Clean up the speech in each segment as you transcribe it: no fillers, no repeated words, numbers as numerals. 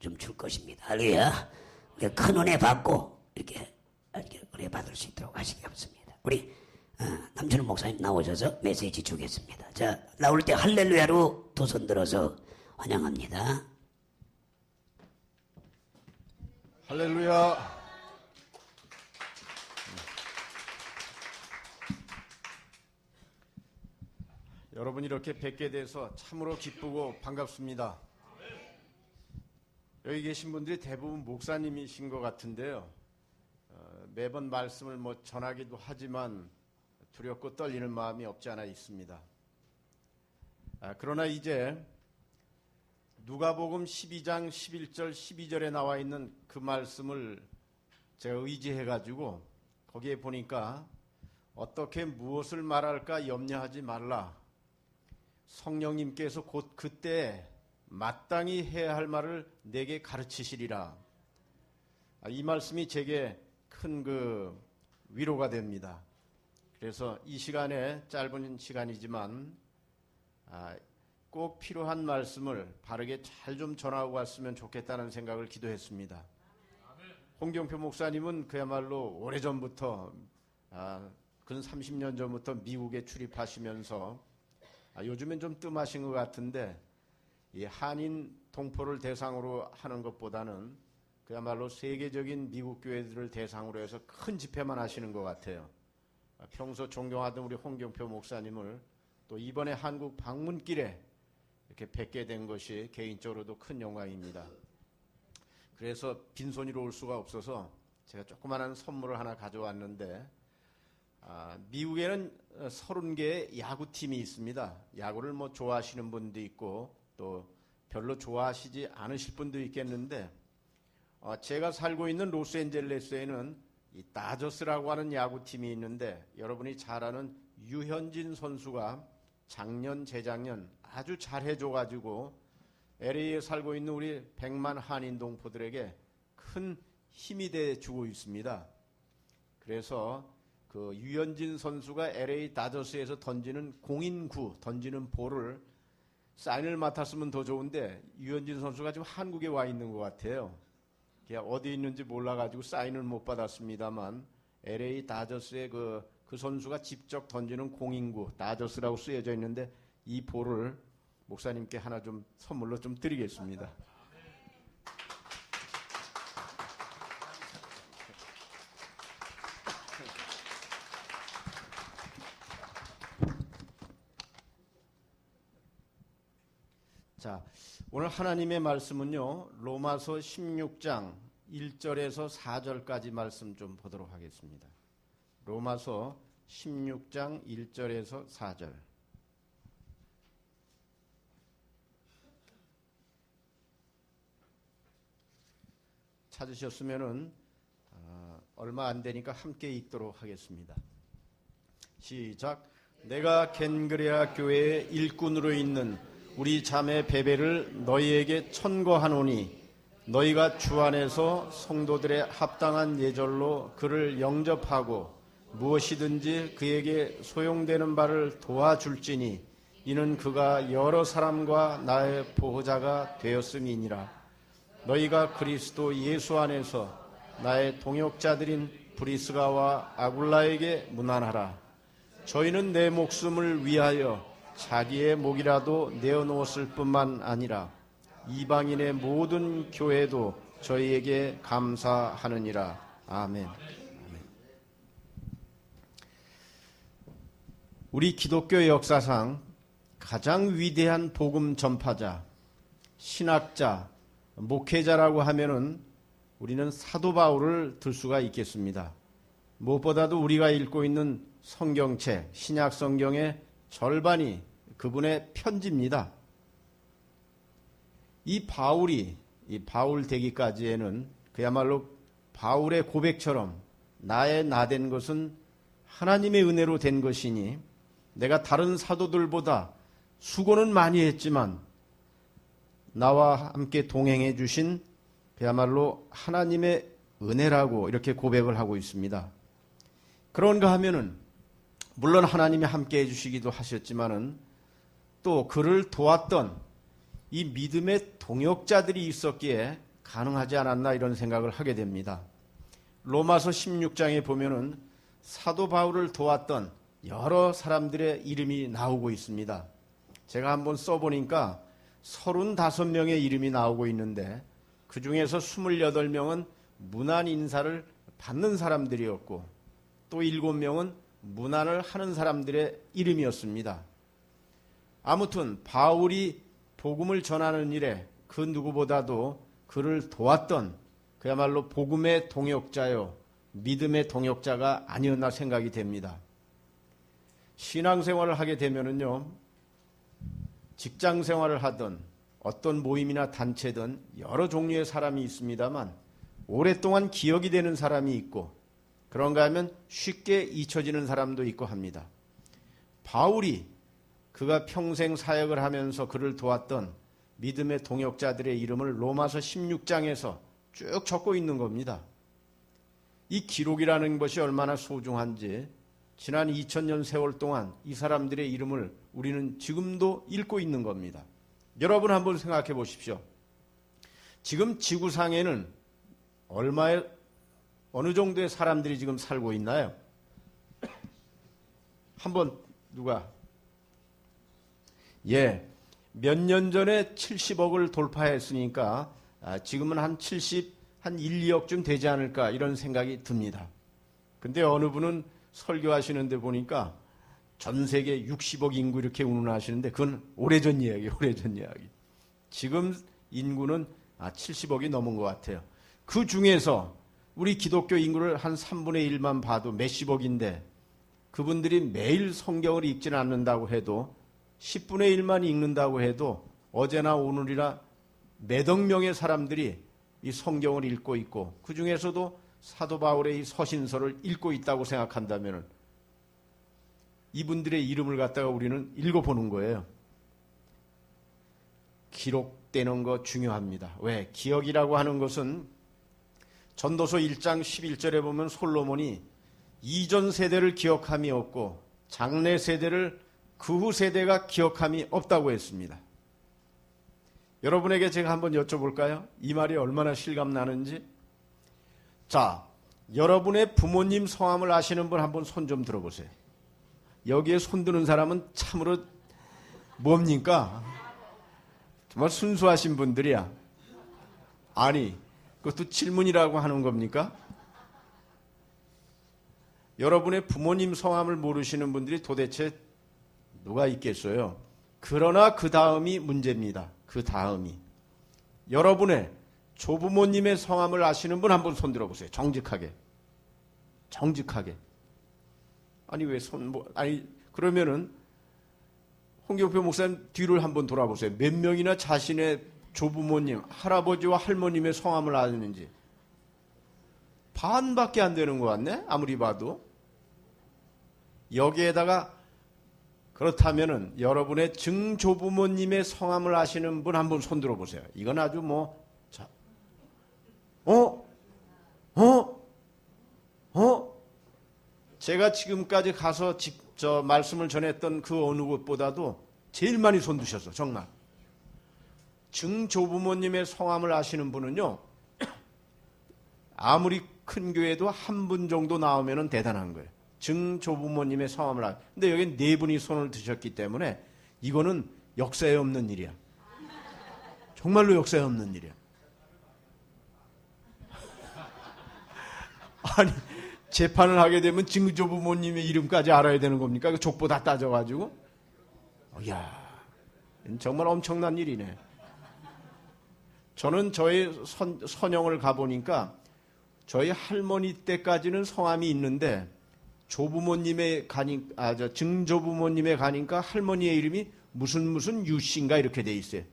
좀 줄 것입니다. 할렐루야. 큰 은혜 받고 이렇게 은혜 받을 수 있도록 하시기 바랍니다. 우리 남준호 목사님 나오셔서 메시지 주겠습니다. 자, 나올 때 할렐루야로 두 손 들어서 환영합니다. 할렐루야. 여러분 이렇게 뵙게 돼서 참으로 기쁘고 반갑습니다. 여기 계신 분들이 대부분 목사님이신 것 같은데요. 매번 말씀을 전하기도 하지만 두렵고 떨리는 마음이 없지 않아 있습니다. 그러나 이제 누가복음 12장 11절 12절에 나와 있는 그 말씀을 제가 의지해가지고 거기에 보니까 어떻게 무엇을 말할까 염려하지 말라. 성령님께서 곧 그때 마땅히 해야 할 말을 내게 가르치시리라. 이 말씀이 제게 큰 위로가 됩니다. 그래서 이 시간에 짧은 시간이지만 꼭 필요한 말씀을 바르게 잘 좀 전하고 갔으면 좋겠다는 생각을 기도했습니다. 홍경표 목사님은 그야말로 오래전부터 근 30년 전부터 미국에 출입하시면서 요즘엔 좀 뜸하신 것 같은데 이 한인 동포를 대상으로 하는 것보다는 그야말로 세계적인 미국 교회들을 대상으로 해서 큰 집회만 하시는 것 같아요. 평소 존경하던 우리 홍경표 목사님을 또 이번에 한국 방문길에 이렇게 뵙게 된 것이 개인적으로도 큰 영광입니다. 그래서 빈손으로 올 수가 없어서 제가 조그마한 선물을 하나 가져왔는데 미국에는 30개의 야구팀이 있습니다. 야구를 좋아하시는 분도 있고 또 별로 좋아하시지 않으실 분도 있겠는데 제가 살고 있는 로스앤젤레스에는 이 다저스라고 하는 야구팀이 있는데 여러분이 잘 아는 유현진 선수가 작년 재작년 아주 잘해줘가지고 LA에 살고 있는 우리 100만 한인 동포들에게 큰 힘이 돼주고 있습니다. 그래서 그 유현진 선수가 LA 다저스에서 던지는 공인구 던지는 볼을 사인을 맡았으면 더 좋은데 유현진 선수가 지금 한국에 와 있는 것 같아요. 어디 있는지 몰라가지고 사인을 못 받았습니다만 LA 다저스의 그 선수가 직접 던지는 공인구 다저스라고 쓰여져 있는데 이 볼을 목사님께 하나 좀 선물로 좀 드리겠습니다. 자, 오늘 하나님의 말씀은요, 로마서 16장 1절에서 4절까지 말씀 좀 보도록 하겠습니다. 로마서 16장 1절에서 4절. 찾으셨으면은 얼마 안 되니까 함께 읽도록 하겠습니다. 시작. 내가 겐그레아 교회의 일꾼으로 있는 우리 자매 베베를 너희에게 천거하노니 너희가 주 안에서 성도들의 합당한 예절로 그를 영접하고 무엇이든지 그에게 소용되는 바를 도와줄지니 이는 그가 여러 사람과 나의 보호자가 되었음이니라. 너희가 그리스도 예수 안에서 나의 동역자들인 브리스가와 아굴라에게 문안하라. 저희는 내 목숨을 위하여 자기의 목이라도 내어놓았을 뿐만 아니라 이방인의 모든 교회도 저희에게 감사하느니라. 아멘. 우리 기독교 역사상 가장 위대한 복음 전파자, 신학자, 목회자라고 하면은 우리는 사도 바울을 들 수가 있겠습니다. 무엇보다도 우리가 읽고 있는 성경책, 신약 성경의 절반이 그분의 편지입니다. 이 바울 되기까지에는 그야말로 바울의 고백처럼 나의 나 된 것은 하나님의 은혜로 된 것이니 내가 다른 사도들보다 수고는 많이 했지만 나와 함께 동행해 주신 그야말로 하나님의 은혜라고 이렇게 고백을 하고 있습니다. 그런가 하면은 물론 하나님이 함께 해주시기도 하셨지만은 또 그를 도왔던 이 믿음의 동역자들이 있었기에 가능하지 않았나 이런 생각을 하게 됩니다. 로마서 16장에 보면은 사도 바울을 도왔던 여러 사람들의 이름이 나오고 있습니다. 제가 한번 써보니까 35명의 이름이 나오고 있는데 그 중에서 28명은 문안 인사를 받는 사람들이었고 또 7명은 문안을 하는 사람들의 이름이었습니다. 아무튼 바울이 복음을 전하는 일에 그 누구보다도 그를 도왔던 그야말로 복음의 동역자요 믿음의 동역자가 아니었나 생각이 됩니다. 신앙생활을 하게 되면은요 직장생활을 하든 어떤 모임이나 단체든 여러 종류의 사람이 있습니다만 오랫동안 기억이 되는 사람이 있고 그런가 하면 쉽게 잊혀지는 사람도 있고 합니다. 바울이 그가 평생 사역을 하면서 그를 도왔던 믿음의 동역자들의 이름을 로마서 16장에서 쭉 적고 있는 겁니다. 이 기록이라는 것이 얼마나 소중한지 지난 2000년 세월 동안 이 사람들의 이름을 우리는 지금도 읽고 있는 겁니다. 여러분 한번 생각해 보십시오. 지금 지구상에는 어느 정도의 사람들이 지금 살고 있나요? 한번 누가? 몇 년 전에 70억을 돌파했으니까 지금은 한 1, 2억쯤 되지 않을까 이런 생각이 듭니다. 근데 어느 분은 설교하시는데 보니까 전 세계 60억 인구 이렇게 운운하시는데 그건 오래전 이야기. 지금 인구는 70억이 넘은 것 같아요. 그 중에서 우리 기독교 인구를 한 3분의 1만 봐도 몇십억인데 그분들이 매일 성경을 읽지는 않는다고 해도 10분의 1만 읽는다고 해도 어제나 오늘이나 몇억 명의 사람들이 이 성경을 읽고 있고 그 중에서도 사도 바울의 이 서신서를 읽고 있다고 생각한다면 이분들의 이름을 갖다가 우리는 읽어보는 거예요. 기록되는 거 중요합니다. 왜? 기억이라고 하는 것은 전도서 1장 11절에 보면 솔로몬이 이전 세대를 기억함이 없고 장래 세대를 그 후 세대가 기억함이 없다고 했습니다. 여러분에게 제가 한번 여쭤볼까요? 이 말이 얼마나 실감나는지. 자, 여러분의 부모님 성함을 아시는 분 한번 손 좀 들어보세요. 여기에 손 드는 사람은 참으로 뭡니까? 정말 순수하신 분들이야. 아니, 그것도 질문이라고 하는 겁니까? 여러분의 부모님 성함을 모르시는 분들이 도대체 누가 있겠어요? 그러나 그 다음이 문제입니다. 그 다음이. 여러분의 조부모님의 성함을 아시는 분 한번 손 들어보세요. 정직하게. 아니 왜 그러면은 홍경표 목사님 뒤를 한번 돌아보세요. 몇 명이나 자신의 조부모님, 할아버지와 할머님의 성함을 아는지. 반밖에 안 되는 것 같네? 아무리 봐도. 여기에다가 그렇다면은 여러분의 증조부모님의 성함을 아시는 분 한번 손 들어보세요. 이건 아주 제가 지금까지 가서 말씀을 전했던 그 어느 곳보다도 제일 많이 손 드셨어, 정말. 증조부모님의 성함을 아시는 분은요, 아무리 큰 교회도 한 분 정도 나오면 대단한 거예요. 증조부모님의 성함을 근데 여기 4분이 손을 드셨기 때문에 이거는 역사에 없는 일이야. 정말로 역사에 없는 일이야. 아니, 재판을 하게 되면 증조부모님의 이름까지 알아야 되는 겁니까? 그 족보 다 따져가지고. 이야, 정말 엄청난 일이네. 저는 저희 선영을 가보니까 저희 할머니 때까지는 성함이 있는데 증조부모님에 가니까 할머니의 이름이 무슨 유씨인가 이렇게 돼 있어요.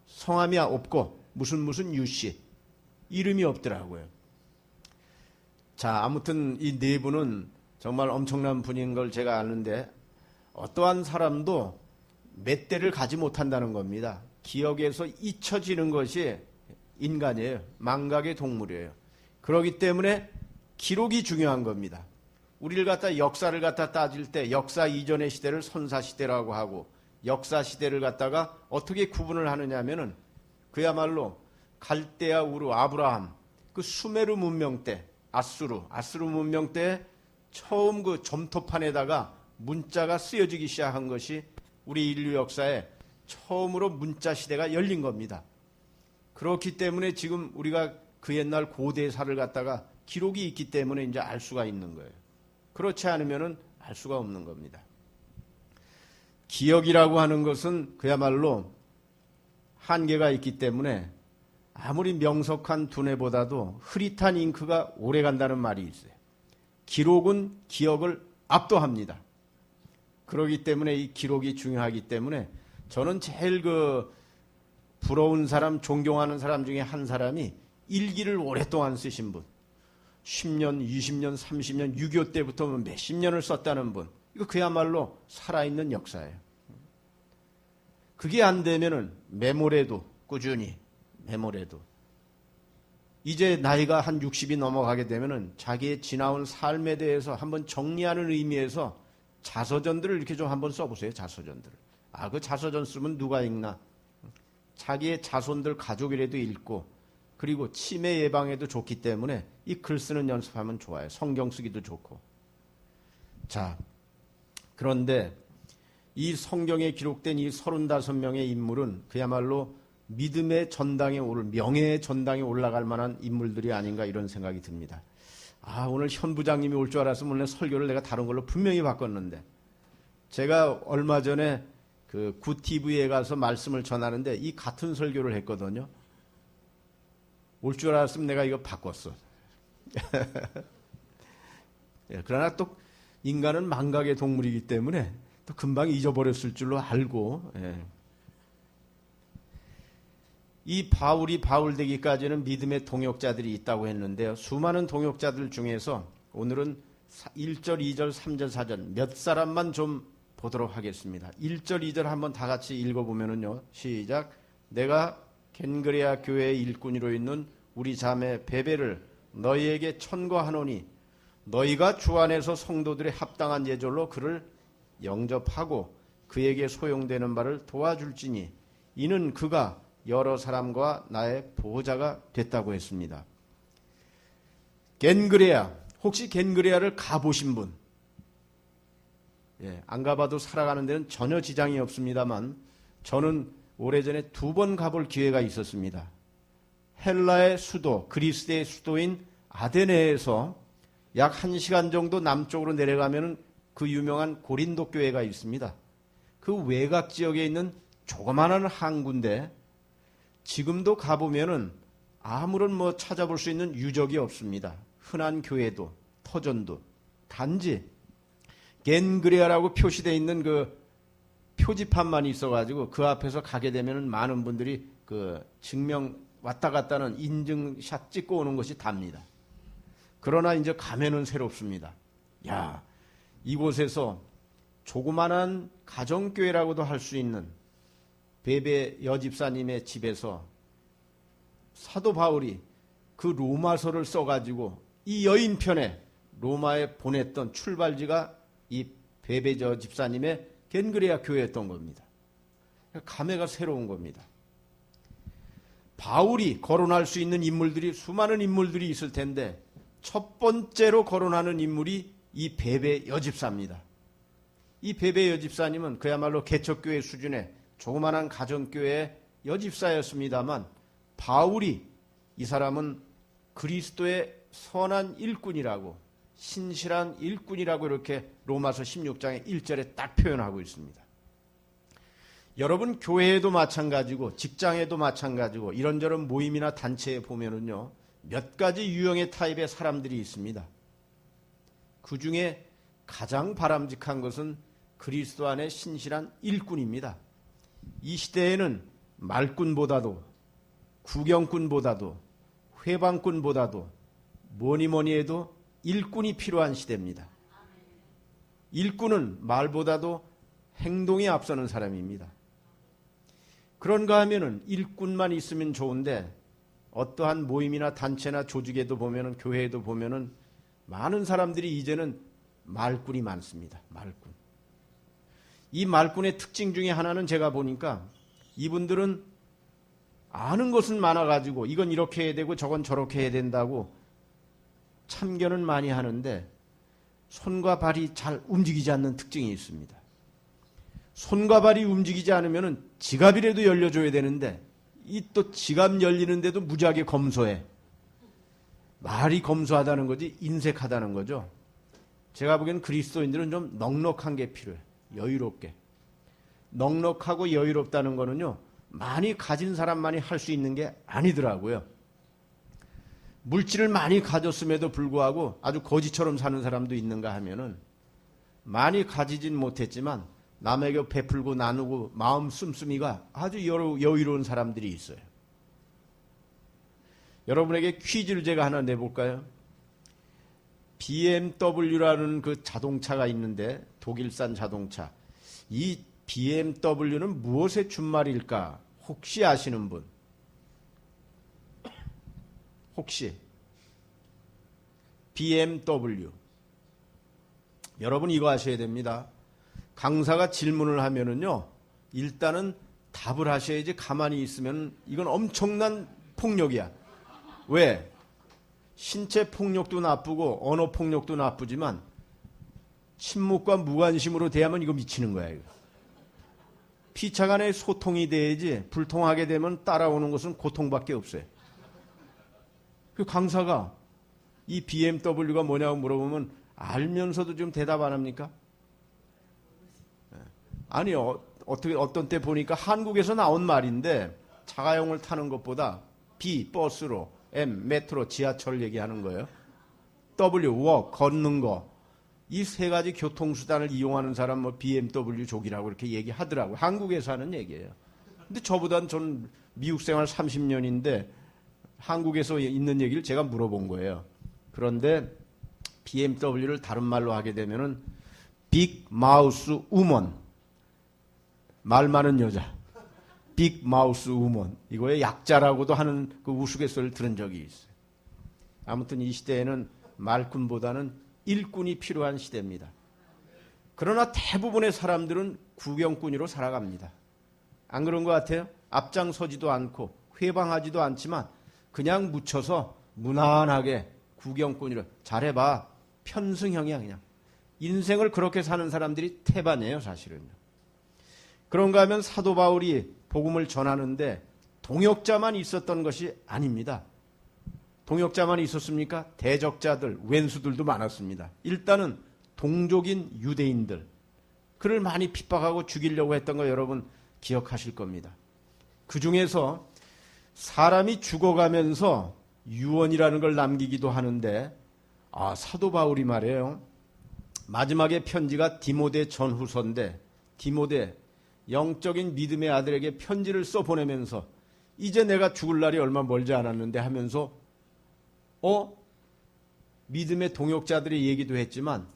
성함이 없고 무슨 유씨. 이름이 없더라고요. 자, 아무튼 이 4분은 정말 엄청난 분인 걸 제가 아는데 어떠한 사람도 몇 대를 가지 못한다는 겁니다. 기억에서 잊혀지는 것이 인간이에요. 망각의 동물이에요. 그렇기 때문에 기록이 중요한 겁니다. 우리를 역사를 따질 때 역사 이전의 시대를 선사시대라고 하고 역사 시대를 갖다가 어떻게 구분을 하느냐 하면은 그야말로 갈대아 우르 아브라함 그 수메르 문명 때 아수르 문명 때 처음 그 점토판에다가 문자가 쓰여지기 시작한 것이 우리 인류 역사에 처음으로 문자 시대가 열린 겁니다. 그렇기 때문에 지금 우리가 그 옛날 고대사를 갖다가 기록이 있기 때문에 이제 알 수가 있는 거예요. 그렇지 않으면은 알 수가 없는 겁니다. 기억이라고 하는 것은 그야말로 한계가 있기 때문에 아무리 명석한 두뇌보다도 흐릿한 잉크가 오래 간다는 말이 있어요. 기록은 기억을 압도합니다. 그렇기 때문에 이 기록이 중요하기 때문에 저는 제일 부러운 사람, 존경하는 사람 중에 한 사람이 일기를 오랫동안 쓰신 분. 10년, 20년, 30년, 6.25 때부터 몇십 년을 썼다는 분. 이거 그야말로 살아있는 역사예요. 그게 안 되면은 메모래도 꾸준히 메모래도 이제 나이가 한 60이 넘어가게 되면은 자기의 지나온 삶에 대해서 한번 정리하는 의미에서 자서전들을 이렇게 좀 한번 써보세요. 자서전들을. 그 자서전 쓰면 누가 읽나? 자기의 자손들 가족이라도 읽고 그리고 치매 예방에도 좋기 때문에 이 글 쓰는 연습하면 좋아요. 성경 쓰기도 좋고. 자, 그런데 이 성경에 기록된 이 35명의 인물은 그야말로 믿음의 전당에 명예의 전당에 올라갈 만한 인물들이 아닌가 이런 생각이 듭니다. 오늘 현 부장님이 올 줄 알았으면 오늘 설교를 내가 다른 걸로 분명히 바꿨는데 제가 얼마 전에 그 구TV에 가서 말씀을 전하는데 이 같은 설교를 했거든요. 올 줄 알았으면 내가 이거 바꿨어. 그러나 또 인간은 망각의 동물이기 때문에 또 금방 잊어버렸을 줄로 알고 이 바울이 바울 되기까지는 믿음의 동역자들이 있다고 했는데요. 수많은 동역자들 중에서 오늘은 1절, 2절, 3절, 4절 몇 사람만 좀 보도록 하겠습니다. 1절, 2절 한번 다 같이 읽어보면은요. 시작. 내가 겐그레아 교회의 일꾼으로 있는 우리 자매 베베를 너희에게 천거하노니 너희가 주 안에서 성도들의 합당한 예절로 그를 영접하고 그에게 소용되는 바를 도와줄지니 이는 그가 여러 사람과 나의 보호자가 됐다고 했습니다. 겐그레아, 혹시 겐그레아를 가보신 분? 안 가봐도 살아가는 데는 전혀 지장이 없습니다만 저는 오래전에 2번 가볼 기회가 있었습니다. 헬라의 수도, 그리스의 수도인 아데네에서 약 1시간 정도 남쪽으로 내려가면 그 유명한 고린도 교회가 있습니다. 그 외곽 지역에 있는 조그마한 항구인데 지금도 가보면은 아무런 찾아볼 수 있는 유적이 없습니다. 흔한 교회도 터전도 단지 겐그레아라고 표시되어 있는 그 표지판만 있어가지고 그 앞에서 가게 되면은 많은 분들이 그 증명 왔다 갔다는 인증샷 찍고 오는 것이 답니다. 그러나 이제 가면은 새롭습니다. 이곳에서 조그만한 가정교회라고도 할 수 있는 베베 여집사님의 집에서 사도 바울이 그 로마서를 써가지고 이 여인편에 로마에 보냈던 출발지가 이 베베 여집사님의 겐그레아 교회였던 겁니다. 감회가 새로운 겁니다. 바울이 거론할 수 있는 인물들이 수많은 인물들이 있을 텐데 첫 번째로 거론하는 인물이 이 베베 여집사입니다. 이 베베 여집사님은 그야말로 개척교회 수준의 조그만한 가정교회의 여집사였습니다만 바울이 이 사람은 그리스도의 선한 일꾼이라고 신실한 일꾼이라고 이렇게 로마서 16장의 1절에 딱 표현하고 있습니다. 여러분 교회에도 마찬가지고 직장에도 마찬가지고 이런저런 모임이나 단체에 보면은요 몇 가지 유형의 타입의 사람들이 있습니다. 그 중에 가장 바람직한 것은 그리스도 안에 신실한 일꾼입니다. 이 시대에는 말꾼보다도 구경꾼보다도 회방꾼보다도 뭐니 해도 일꾼이 필요한 시대입니다. 일꾼은 말보다도 행동이 앞서는 사람입니다. 그런가 하면은 일꾼만 있으면 좋은데 어떠한 모임이나 단체나 조직에도 보면은 교회에도 보면은 많은 사람들이 이제는 말꾼이 많습니다. 말꾼. 이 말꾼의 특징 중에 하나는 제가 보니까 이분들은 아는 것은 많아가지고 이건 이렇게 해야 되고 저건 저렇게 해야 된다고 참견은 많이 하는데 손과 발이 잘 움직이지 않는 특징이 있습니다. 손과 발이 움직이지 않으면 지갑이라도 열려줘야 되는데 이 또 지갑 열리는데도 무지하게 검소해. 말이 검소하다는 거지 인색하다는 거죠. 제가 보기엔 그리스도인들은 좀 넉넉한 게 필요해. 여유롭게. 넉넉하고 여유롭다는 거는요. 많이 가진 사람만이 할 수 있는 게 아니더라고요. 물질을 많이 가졌음에도 불구하고 아주 거지처럼 사는 사람도 있는가 하면은 많이 가지진 못했지만 남에게 베풀고 나누고 마음 씀씀이가 아주 여유로운 사람들이 있어요. 여러분에게 퀴즈를 제가 하나 내볼까요? BMW라는 그 자동차가 있는데 독일산 자동차. 이 BMW는 무엇의 준말일까? 혹시 아시는 분? 혹시 BMW. 여러분 이거 아셔야 됩니다. 강사가 질문을 하면은요, 일단은 답을 하셔야지 가만히 있으면 이건 엄청난 폭력이야. 왜? 신체 폭력도 나쁘고 언어 폭력도 나쁘지만 침묵과 무관심으로 대하면 이거 미치는 거야. 이거. 피차 간의 소통이 돼야지 불통하게 되면 따라오는 것은 고통밖에 없어요. 그 강사가 이 BMW가 뭐냐고 물어보면 알면서도 좀 대답 안 합니까? 아니요. 어떤 때 보니까 한국에서 나온 말인데 자가용을 타는 것보다 B, 버스로, M, 메트로, 지하철 얘기하는 거예요. W, walk, 걷는 거. 이 세 가지 교통수단을 이용하는 사람 뭐 BMW족이라고 이렇게 얘기하더라고요. 한국에서 하는 얘기예요. 근데 저보단 전 미국 생활 30년인데 한국에서 있는 얘기를 제가 물어본 거예요. 그런데 BMW를 다른 말로 하게 되면은 빅 마우스 우먼. 말 많은 여자. 빅 마우스 우먼. 이거의 약자라고도 하는 그 우스갯소리를 들은 적이 있어요. 아무튼 이 시대에는 말꾼보다는 일꾼이 필요한 시대입니다. 그러나 대부분의 사람들은 구경꾼으로 살아갑니다. 안 그런 것 같아요? 앞장서지도 않고 회방하지도 않지만 그냥 묻혀서 무난하게 구경꾼으로 잘해봐. 편승형이야 그냥. 인생을 그렇게 사는 사람들이 태반이에요 사실은요. 그런가 하면 사도 바울이 복음을 전하는데 동역자만 있었던 것이 아닙니다. 동역자만 있었습니까? 대적자들, 왼수들도 많았습니다. 일단은 동족인 유대인들, 그를 많이 핍박하고 죽이려고 했던 거 여러분 기억하실 겁니다. 그 중에서 사람이 죽어가면서 유언이라는 걸 남기기도 하는데 사도 바울이 말이에요. 마지막에 편지가 디모데 전후서인데 디모데 영적인 믿음의 아들에게 편지를 써보내면서 이제 내가 죽을 날이 얼마 멀지 않았는데 하면서 믿음의 동역자들의 얘기도 했지만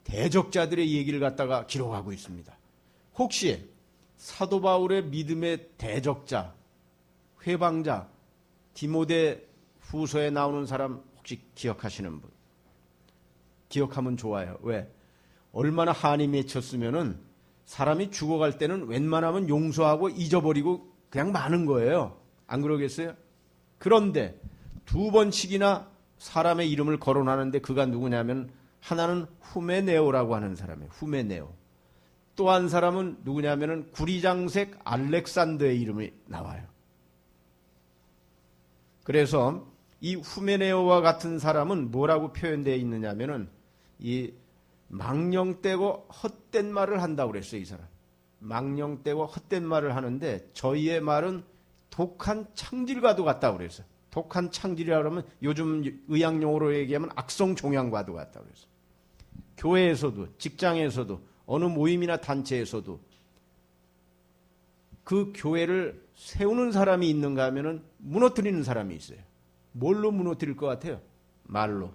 대적자들의 얘기를 갖다가 기록하고 있습니다. 혹시 사도 바울의 믿음의 대적자, 회방자, 디모데 후서에 나오는 사람 혹시 기억하시는 분? 기억하면 좋아요. 왜? 얼마나 한이 맺혔으면은 사람이 죽어갈 때는 웬만하면 용서하고 잊어버리고 그냥 마는 거예요. 안 그러겠어요? 그런데 2번씩이나 사람의 이름을 거론하는데 그가 누구냐면 하나는 후메네오라고 하는 사람이에요. 후메네오. 또 한 사람은 누구냐면은 구리장색 알렉산더의 이름이 나와요. 그래서 이 후메네오와 같은 사람은 뭐라고 표현되어 있느냐면은 이 망령되고 헛된 말을 한다고 그랬어요. 이 사람. 망령되고 헛된 말을 하는데 저희의 말은 독한 창질과도 같다고 그랬어요. 독한 창질이라고 하면 요즘 의학용어로 얘기하면 악성 종양과도 같다고 그랬어요. 교회에서도 직장에서도 어느 모임이나 단체에서도 그 교회를 세우는 사람이 있는가 하면은 무너뜨리는 사람이 있어요. 뭘로 무너뜨릴 것 같아요? 말로.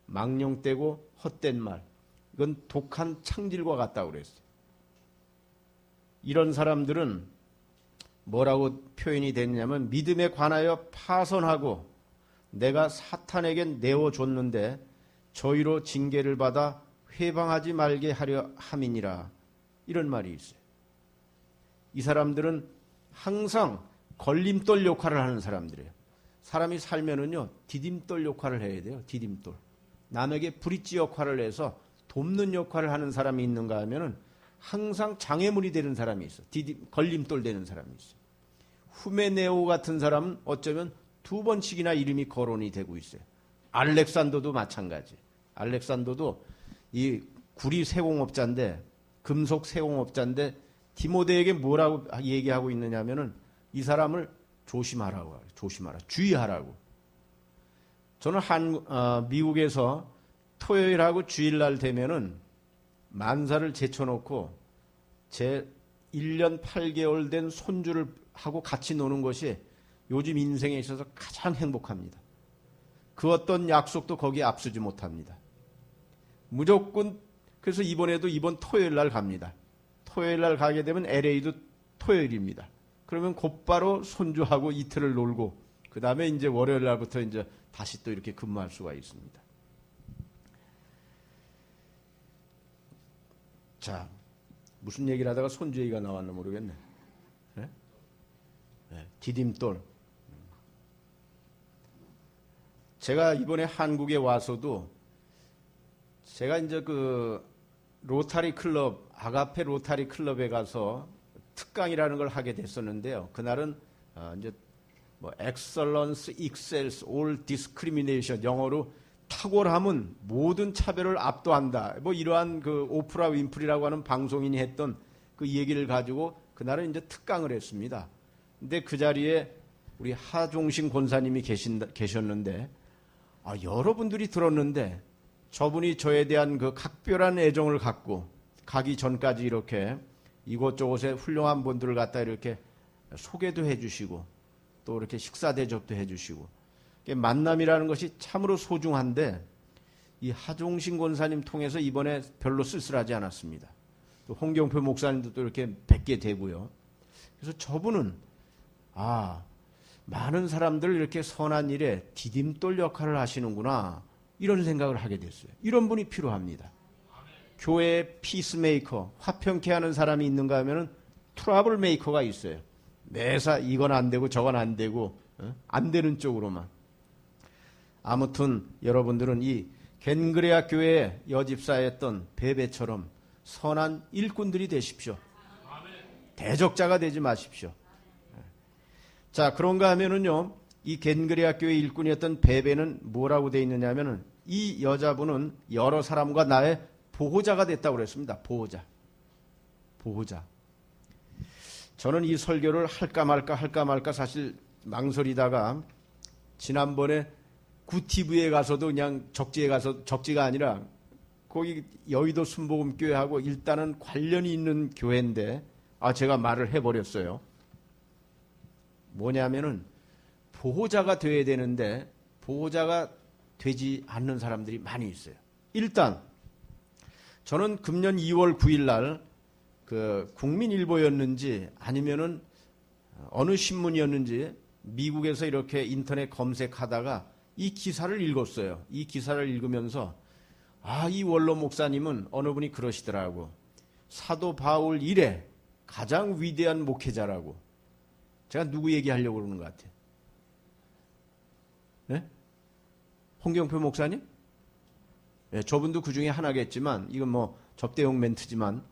망령되고 헛된 말. 이건 독한 창질과 같다고 그랬어요. 이런 사람들은 뭐라고 표현이 됐냐면 믿음에 관하여 파선하고 내가 사탄에게 내어줬는데 저희로 징계를 받아 회방하지 말게 하려 함이니라. 이런 말이 있어요. 이 사람들은 항상 걸림돌 역할을 하는 사람들이에요. 사람이 살면은요, 디딤돌 역할을 해야 돼요. 디딤돌. 남에게 브릿지 역할을 해서 돕는 역할을 하는 사람이 있는가 하면은 항상 장애물이 되는 사람이 있어. 걸림돌 되는 사람이 있어. 후메네오 같은 사람은 어쩌면 2번씩이나 이름이 거론이 되고 있어요. 알렉산더도 마찬가지. 알렉산더도 이 구리 세공업자인데, 금속 세공업자인데, 디모데에게 뭐라고 얘기하고 있느냐면은 이 사람을 조심하라고, 조심하라, 주의하라고. 저는 미국에서 토요일하고 주일날 되면은 만사를 제쳐놓고 제 1년 8개월 된 손주를 하고 같이 노는 것이 요즘 인생에 있어서 가장 행복합니다. 그 어떤 약속도 거기에 앞서지 못합니다. 무조건, 그래서 이번 토요일 날 갑니다. 토요일 날 가게 되면 LA도 토요일입니다. 그러면 곧바로 손주하고 이틀을 놀고, 그 다음에 이제 월요일 날부터 이제 다시 또 이렇게 근무할 수가 있습니다. 자, 무슨 얘기를 하다가 손주 얘기가 나왔나 모르겠네. 네? 네, 디딤돌. 제가 이번에 한국에 와서도 제가 이제 그 로타리 클럽, 아가페 로타리 클럽에 가서 특강이라는 걸 하게 됐었는데요. 그날은 이제 뭐 excellence excels all discrimination, 영어로 탁월함은 모든 차별을 압도한다. 뭐 이러한 그 오프라 윈프리라고 하는 방송인이 했던 그 얘기를 가지고 그날은 이제 특강을 했습니다. 근데 그 자리에 우리 하종신 권사님이 계셨는데, 여러분들이 들었는데 저분이 저에 대한 그 각별한 애정을 갖고 가기 전까지 이렇게 이곳저곳에 훌륭한 분들을 갖다 이렇게 소개도 해주시고 또 이렇게 식사 대접도 해주시고, 만남이라는 것이 참으로 소중한데 이 하종신 권사님 통해서 이번에 별로 쓸쓸하지 않았습니다. 또 홍경표 목사님도 또 이렇게 뵙게 되고요. 그래서 저분은 많은 사람들 이렇게 선한 일에 디딤돌 역할을 하시는구나, 이런 생각을 하게 됐어요. 이런 분이 필요합니다. 교회에 피스메이커, 화평케 하는 사람이 있는가 하면은 트러블 메이커가 있어요. 매사 이건 안 되고 저건 안 되고 안 되는 쪽으로만. 아무튼 여러분들은 이 겐그레아 교회의 여집사였던 베베처럼 선한 일꾼들이 되십시오. 대적자가 되지 마십시오. 자, 그런가 하면은요, 이 겐그레아 교회 일꾼이었던 베베는 뭐라고 되어 있느냐 하면은 이 여자분은 여러 사람과 나의 보호자가 됐다고 그랬습니다. 보호자. 저는 이 설교를 할까 말까 사실 망설이다가 지난번에 구티브에 가서도 그냥 적지가 아니라 거기 여의도 순복음교회하고 일단은 관련이 있는 교회인데 제가 말을 해버렸어요. 뭐냐면은 보호자가 돼야 되는데 보호자가 되지 않는 사람들이 많이 있어요. 일단 저는 금년 2월 9일 날 그 국민일보였는지 아니면은 어느 신문이었는지 미국에서 이렇게 인터넷 검색하다가 이 기사를 읽었어요. 이 기사를 읽으면서 이 원로 목사님은 어느 분이 그러시더라고. 사도 바울 이래 가장 위대한 목회자라고. 제가 누구 얘기하려고 그러는 것 같아요? 네? 홍경표 목사님? 네, 저분도 그 중에 하나겠지만 이건 뭐 접대용 멘트지만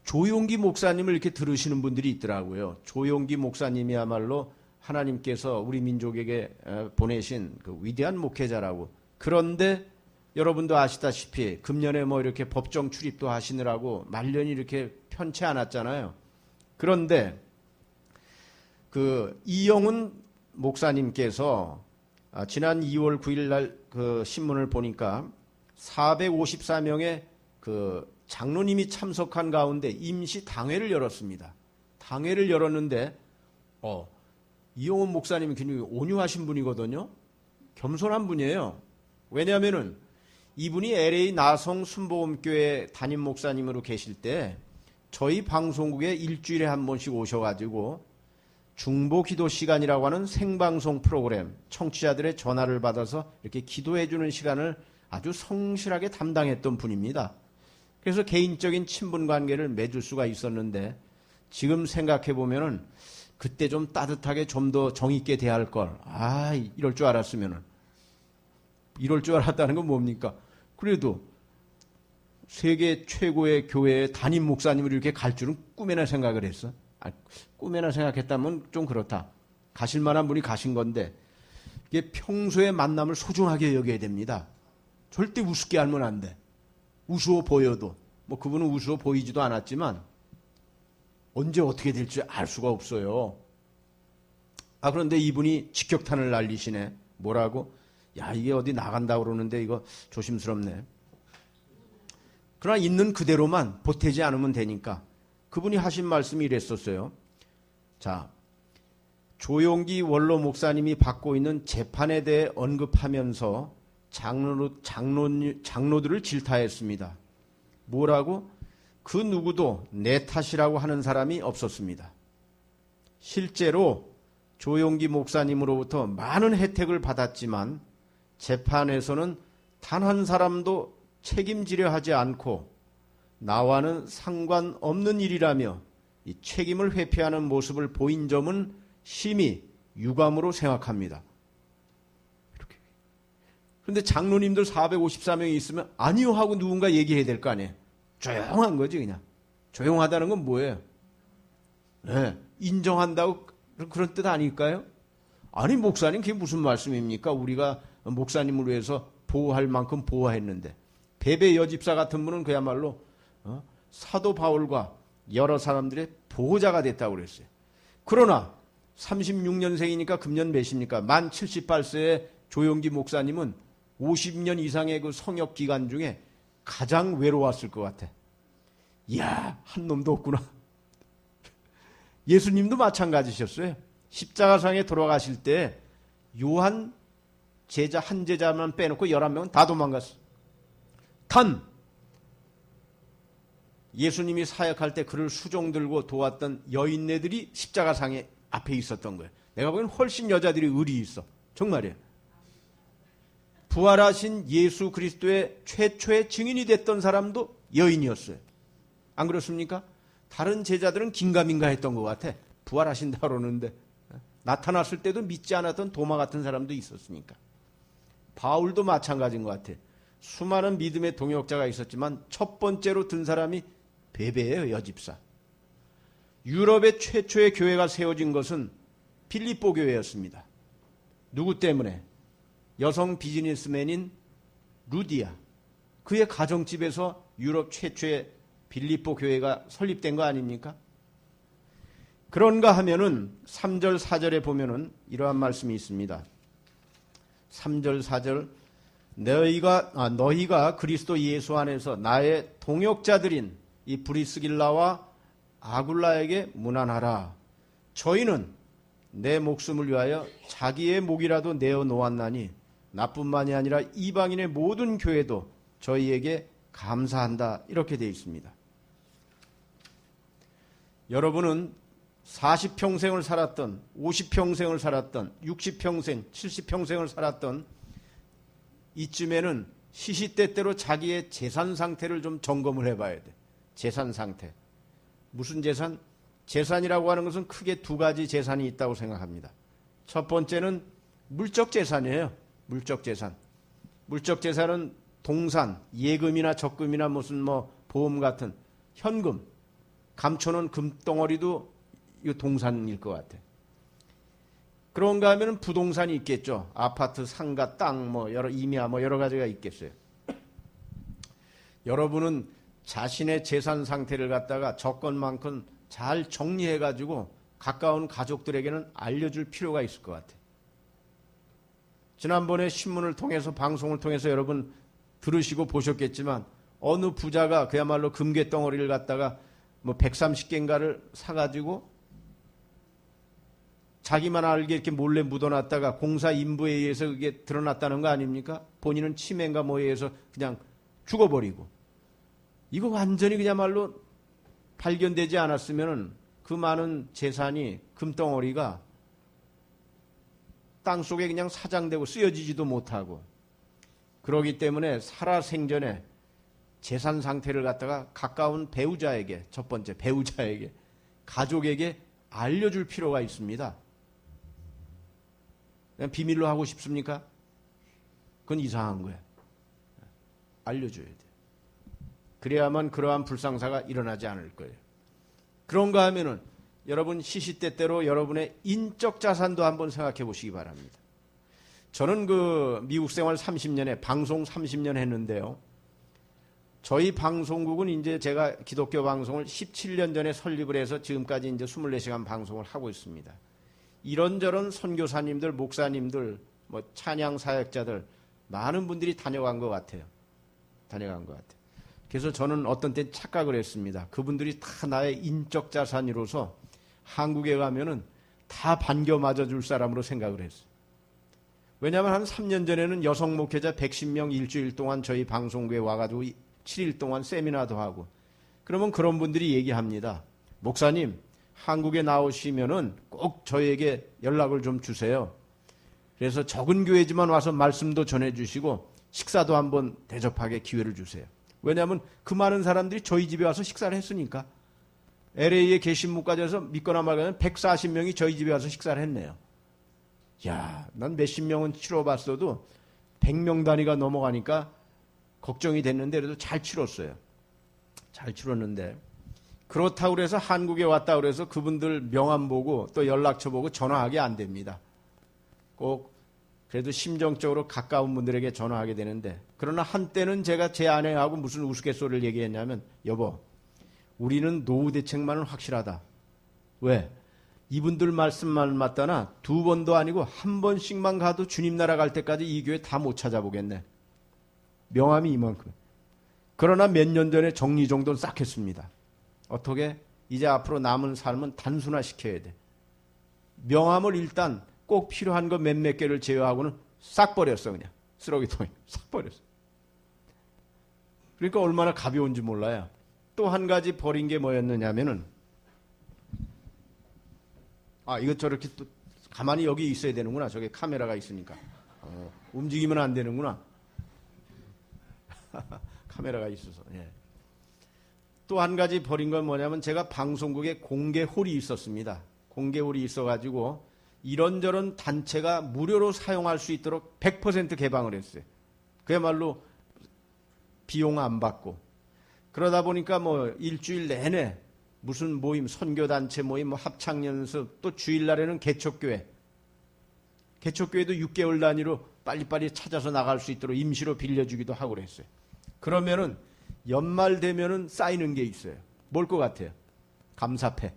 조용기 목사님을 이렇게 들으시는 분들이 있더라고요. 조용기 목사님이야말로 하나님께서 우리 민족에게 보내신 그 위대한 목회자라고. 그런데 여러분도 아시다시피 금년에 뭐 이렇게 법정 출입도 하시느라고 말년이 이렇게 편치 않았잖아요. 그런데 그 이영훈 목사님께서 지난 2월 9일 날 그 신문을 보니까 454명의 그 장로님이 참석한 가운데 임시 당회를 열었습니다. 당회를 열었는데 이영훈 목사님이 굉장히 온유하신 분이거든요. 겸손한 분이에요. 왜냐하면은 이분이 LA 나성 순복음교회 담임 목사님으로 계실 때 저희 방송국에 일주일에 한 번씩 오셔가지고 중보 기도 시간이라고 하는 생방송 프로그램, 청취자들의 전화를 받아서 이렇게 기도해주는 시간을 아주 성실하게 담당했던 분입니다. 그래서 개인적인 친분 관계를 맺을 수가 있었는데 지금 생각해 보면은 그때 좀 따뜻하게 좀 더 정있게 대할 걸. 이럴 줄 알았으면은. 이럴 줄 알았다는 건 뭡니까? 그래도 세계 최고의 교회의 담임 목사님을 이렇게 갈 줄은 꿈에나 생각을 했어. 꿈에나 생각했다면 좀 그렇다. 가실 만한 분이 가신 건데, 이게 평소에 만남을 소중하게 여겨야 됩니다. 절대 우습게 알면 안 돼. 우스워 보여도. 뭐 그분은 우스워 보이지도 않았지만, 언제 어떻게 될지 알 수가 없어요. 그런데 이분이 직격탄을 날리시네. 뭐라고? 이게 어디 나간다고 그러는데 이거 조심스럽네. 그러나 있는 그대로만 보태지 않으면 되니까 그분이 하신 말씀이 이랬었어요. 자, 조용기 원로 목사님이 받고 있는 재판에 대해 언급하면서 장로들을 질타했습니다. 뭐라고? 그 누구도 내 탓이라고 하는 사람이 없었습니다. 실제로 조용기 목사님으로부터 많은 혜택을 받았지만 재판에서는 단 한 사람도 책임지려 하지 않고 나와는 상관없는 일이라며 이 책임을 회피하는 모습을 보인 점은 심히 유감으로 생각합니다. 이렇게. 그런데 장로님들 454명이 있으면 아니요 하고 누군가 얘기해야 될 거 아니에요. 조용한 거지 그냥. 조용하다는 건 뭐예요? 네, 인정한다고 그런 뜻 아닐까요? 아니 목사님 그게 무슨 말씀입니까? 우리가 목사님을 위해서 보호할 만큼 보호했는데 베베 여집사 같은 분은 그야말로 사도 바울과 여러 사람들의 보호자가 됐다고 그랬어요. 그러나 36년생이니까 금년 몇입니까? 만 78세의 조용기 목사님은 50년 이상의 그 성역 기간 중에 가장 외로웠을 것 같아. 이야, 한 놈도 없구나. 예수님도 마찬가지셨어요. 십자가상에 돌아가실 때 요한 제자 한 제자만 빼놓고 11명은 다 도망갔어. 단 예수님이 사역할 때 그를 수종 들고 도왔던 여인네들이 십자가상에 앞에 있었던 거예요. 내가 보기엔 훨씬 여자들이 의리 있어. 정말이에요. 부활하신 예수 그리스도의 최초의 증인이 됐던 사람도 여인이었어요. 안 그렇습니까? 다른 제자들은 긴가민가 했던 것 같아. 부활하신다 그러는데 나타났을 때도 믿지 않았던 도마 같은 사람도 있었으니까. 바울도 마찬가지인 것 같아. 수많은 믿음의 동역자가 있었지만 첫 번째로 든 사람이 베베예요. 여집사. 유럽의 최초의 교회가 세워진 것은 빌립보 교회였습니다. 누구 때문에? 여성 비즈니스맨인 루디아. 그의 가정집에서 유럽 최초의 빌립보 교회가 설립된 거 아닙니까? 그런가 하면은 3절 4절에 보면은 이러한 말씀이 있습니다. 3절 4절 너희가 그리스도 예수 안에서 나의 동역자들인 이 브리스길라와 아굴라에게 문안하라. 저희는 내 목숨을 위하여 자기의 목이라도 내어 놓았나니 나뿐만이 아니라 이방인의 모든 교회도 저희에게 감사한다. 이렇게 되어 있습니다. 여러분은 40평생을 살았던 50평생을 살았던 60평생 70평생을 살았던 이쯤에는 시시때때로 자기의 재산 상태를 좀 점검을 해봐야 돼. 재산 상태. 무슨 재산? 재산이라고 하는 것은 크게 두 가지 재산이 있다고 생각합니다. 첫 번째는 물적 재산이에요. 물적 재산. 물적 재산은 동산, 예금이나 적금이나 무슨 보험 같은 현금, 감춰놓은 금덩어리도 이 동산일 것 같아. 그런가 하면 부동산이 있겠죠. 아파트, 상가, 땅, 여러 임야, 여러 가지가 있겠어요. 여러분은 자신의 재산 상태를 갖다가 조건만큼 잘 정리해가지고 가까운 가족들에게는 알려줄 필요가 있을 것 같아. 지난번에 신문을 통해서 방송을 통해서 여러분 들으시고 보셨겠지만 어느 부자가 그야말로 금괴덩어리를 갖다가 130개인가를 사가지고 자기만 알게 이렇게 몰래 묻어놨다가 공사 인부에 의해서 그게 드러났다는 거 아닙니까? 본인은 치매인가 뭐에 의해서 그냥 죽어버리고. 이거 완전히 그야말로 발견되지 않았으면 그 많은 재산이 금덩어리가 땅속에 그냥 사장되고 쓰여지지도 못하고. 그러기 때문에 살아생전에 재산 상태를 갖다가 가까운 배우자에게, 첫 번째 배우자에게, 가족에게 알려줄 필요가 있습니다. 그냥 비밀로 하고 싶습니까? 그건 이상한 거예요. 알려줘야 돼. 그래야만 그러한 불상사가 일어나지 않을 거예요. 그런가 하면은 여러분 시시때때로 여러분의 인적 자산도 한번 생각해 보시기 바랍니다. 저는 그 미국 생활 30년에 방송 30년 했는데요. 저희 방송국은 이제 제가 기독교 방송을 17년 전에 설립을 해서 지금까지 이제 24시간 방송을 하고 있습니다. 이런저런 선교사님들, 목사님들, 뭐 찬양 사역자들 많은 분들이 다녀간 것 같아요. 그래서 저는 어떤 때 착각을 했습니다. 그분들이 다 나의 인적 자산이로서 한국에 가면은 다 반겨 맞아줄 사람으로 생각을 했어요. 왜냐하면 한 3년 전에는 여성 목회자 110명 일주일 동안 저희 방송국에 와가지고 7일 동안 세미나도 하고, 그러면 그런 분들이 얘기합니다. 목사님, 한국에 나오시면은 꼭 저에게 연락을 좀 주세요. 그래서 적은 교회지만 와서 말씀도 전해주시고 식사도 한번 대접하게 기회를 주세요. 왜냐하면 그 많은 사람들이 저희 집에 와서 식사를 했으니까. LA에 계신 문과에서 믿거나 말거나 140명이 저희 집에 와서 식사를 했네요. 야, 난 몇십 명은 치러봤어도 100명 단위가 넘어가니까 걱정이 됐는데 그래도 잘 치렀어요. 잘 치렀는데 그렇다고 그래서 한국에 왔다 그래서 그분들 명함 보고 또 연락처 보고 전화하게 안 됩니다. 꼭 그래도 심정적으로 가까운 분들에게 전화하게 되는데, 그러나 한때는 제가 제 아내하고 무슨 우스갯소리를 얘기했냐면, 여보, 우리는 노후 대책만은 확실하다. 왜? 이분들 말씀만 맞다나 2번도 아니고 1번씩만 가도 주님 나라 갈 때까지 이 교회 다 못 찾아보겠네. 명함이 이만큼. 그러나 몇 년 전에 정리정돈 싹 했습니다. 어떻게? 이제 앞으로 남은 삶은 단순화시켜야 돼. 명함을 일단 꼭 필요한 거 몇몇 개를 제외하고는 싹 버렸어. 그냥 쓰레기통에 싹 버렸어. 그러니까 얼마나 가벼운지 몰라요. 또 한 가지 버린 게 뭐였느냐면은, 이것 저렇게 또 가만히 여기 있어야 되는구나. 저게 카메라가 있으니까. 움직이면 안 되는구나. 카메라가 있어서. 예. 또 한 가지 버린 건 뭐냐면, 제가 방송국에 공개홀이 있었습니다. 공개홀이 있어가지고 이런저런 단체가 무료로 사용할 수 있도록 100% 개방을 했어요. 그야말로 비용 안 받고. 그러다 보니까 뭐 일주일 내내 무슨 모임, 선교단체 모임, 뭐 합창연습, 또 주일날에는 개척교회. 개척교회도 6개월 단위로 빨리빨리 찾아서 나갈 수 있도록 임시로 빌려주기도 하고 그랬어요. 그러면은 연말 되면은 쌓이는 게 있어요. 뭘 것 같아요? 감사패.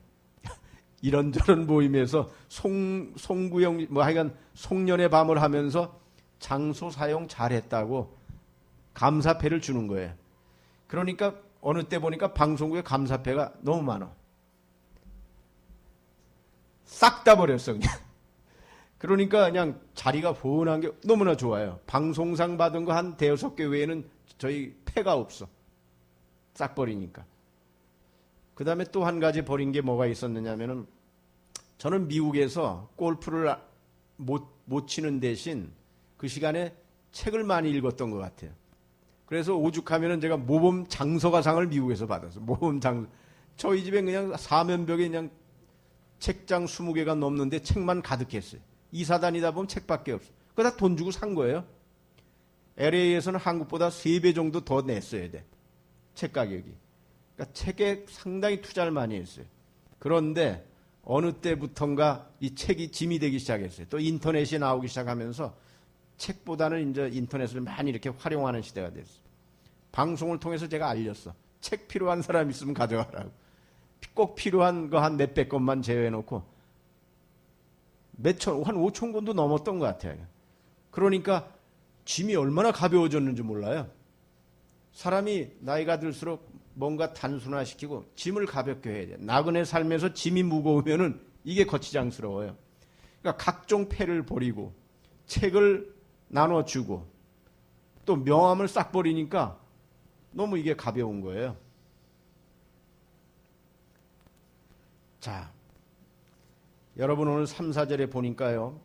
이런저런 모임에서 송구형, 뭐 하여간 송년회 밤을 하면서 장소 사용 잘했다고 감사패를 주는 거예요. 그러니까 어느 때 보니까 방송국에 감사패가 너무 많아. 싹 다 버렸어, 그냥. 그러니까 그냥 자리가 훤한 게 너무나 좋아요. 방송상 받은 거 한 5-6개 외에는 저희 패가 없어. 싹 버리니까. 그 다음에 또 한 가지 버린 게 뭐가 있었느냐면은, 저는 미국에서 골프를 못 치는 대신 그 시간에 책을 많이 읽었던 것 같아요. 그래서 오죽하면은 제가 모범 장서가상을 미국에서 받았어요. 모범 장서. 저희 집에 그냥 사면벽에 그냥 책장 20개가 넘는데 책만 가득했어요. 이사 다니다 보면 책밖에 없어요. 그거 다 돈 주고 산 거예요. LA에서는 한국보다 3배 정도 더 냈어야 돼. 책 가격이. 그러니까 책에 상당히 투자를 많이 했어요. 그런데 어느 때부턴가 이 책이 짐이 되기 시작했어요. 또 인터넷이 나오기 시작하면서 책보다는 이제 인터넷을 많이 이렇게 활용하는 시대가 됐어요. 방송을 통해서 제가 알렸어. 책 필요한 사람 있으면 가져가라고. 꼭 필요한 거 한 몇백 권만 제외해놓고 한 5,000권도 넘었던 것 같아요. 그러니까 짐이 얼마나 가벼워졌는지 몰라요. 사람이 나이가 들수록 뭔가 단순화시키고 짐을 가볍게 해야 돼. 나그네 삶에서 짐이 무거우면은 이게 거치장스러워요. 그러니까 각종 패를 버리고 책을 나눠주고 또 명함을 싹 버리니까 너무 이게 가벼운 거예요. 자, 여러분 오늘 3, 4절에 보니까요.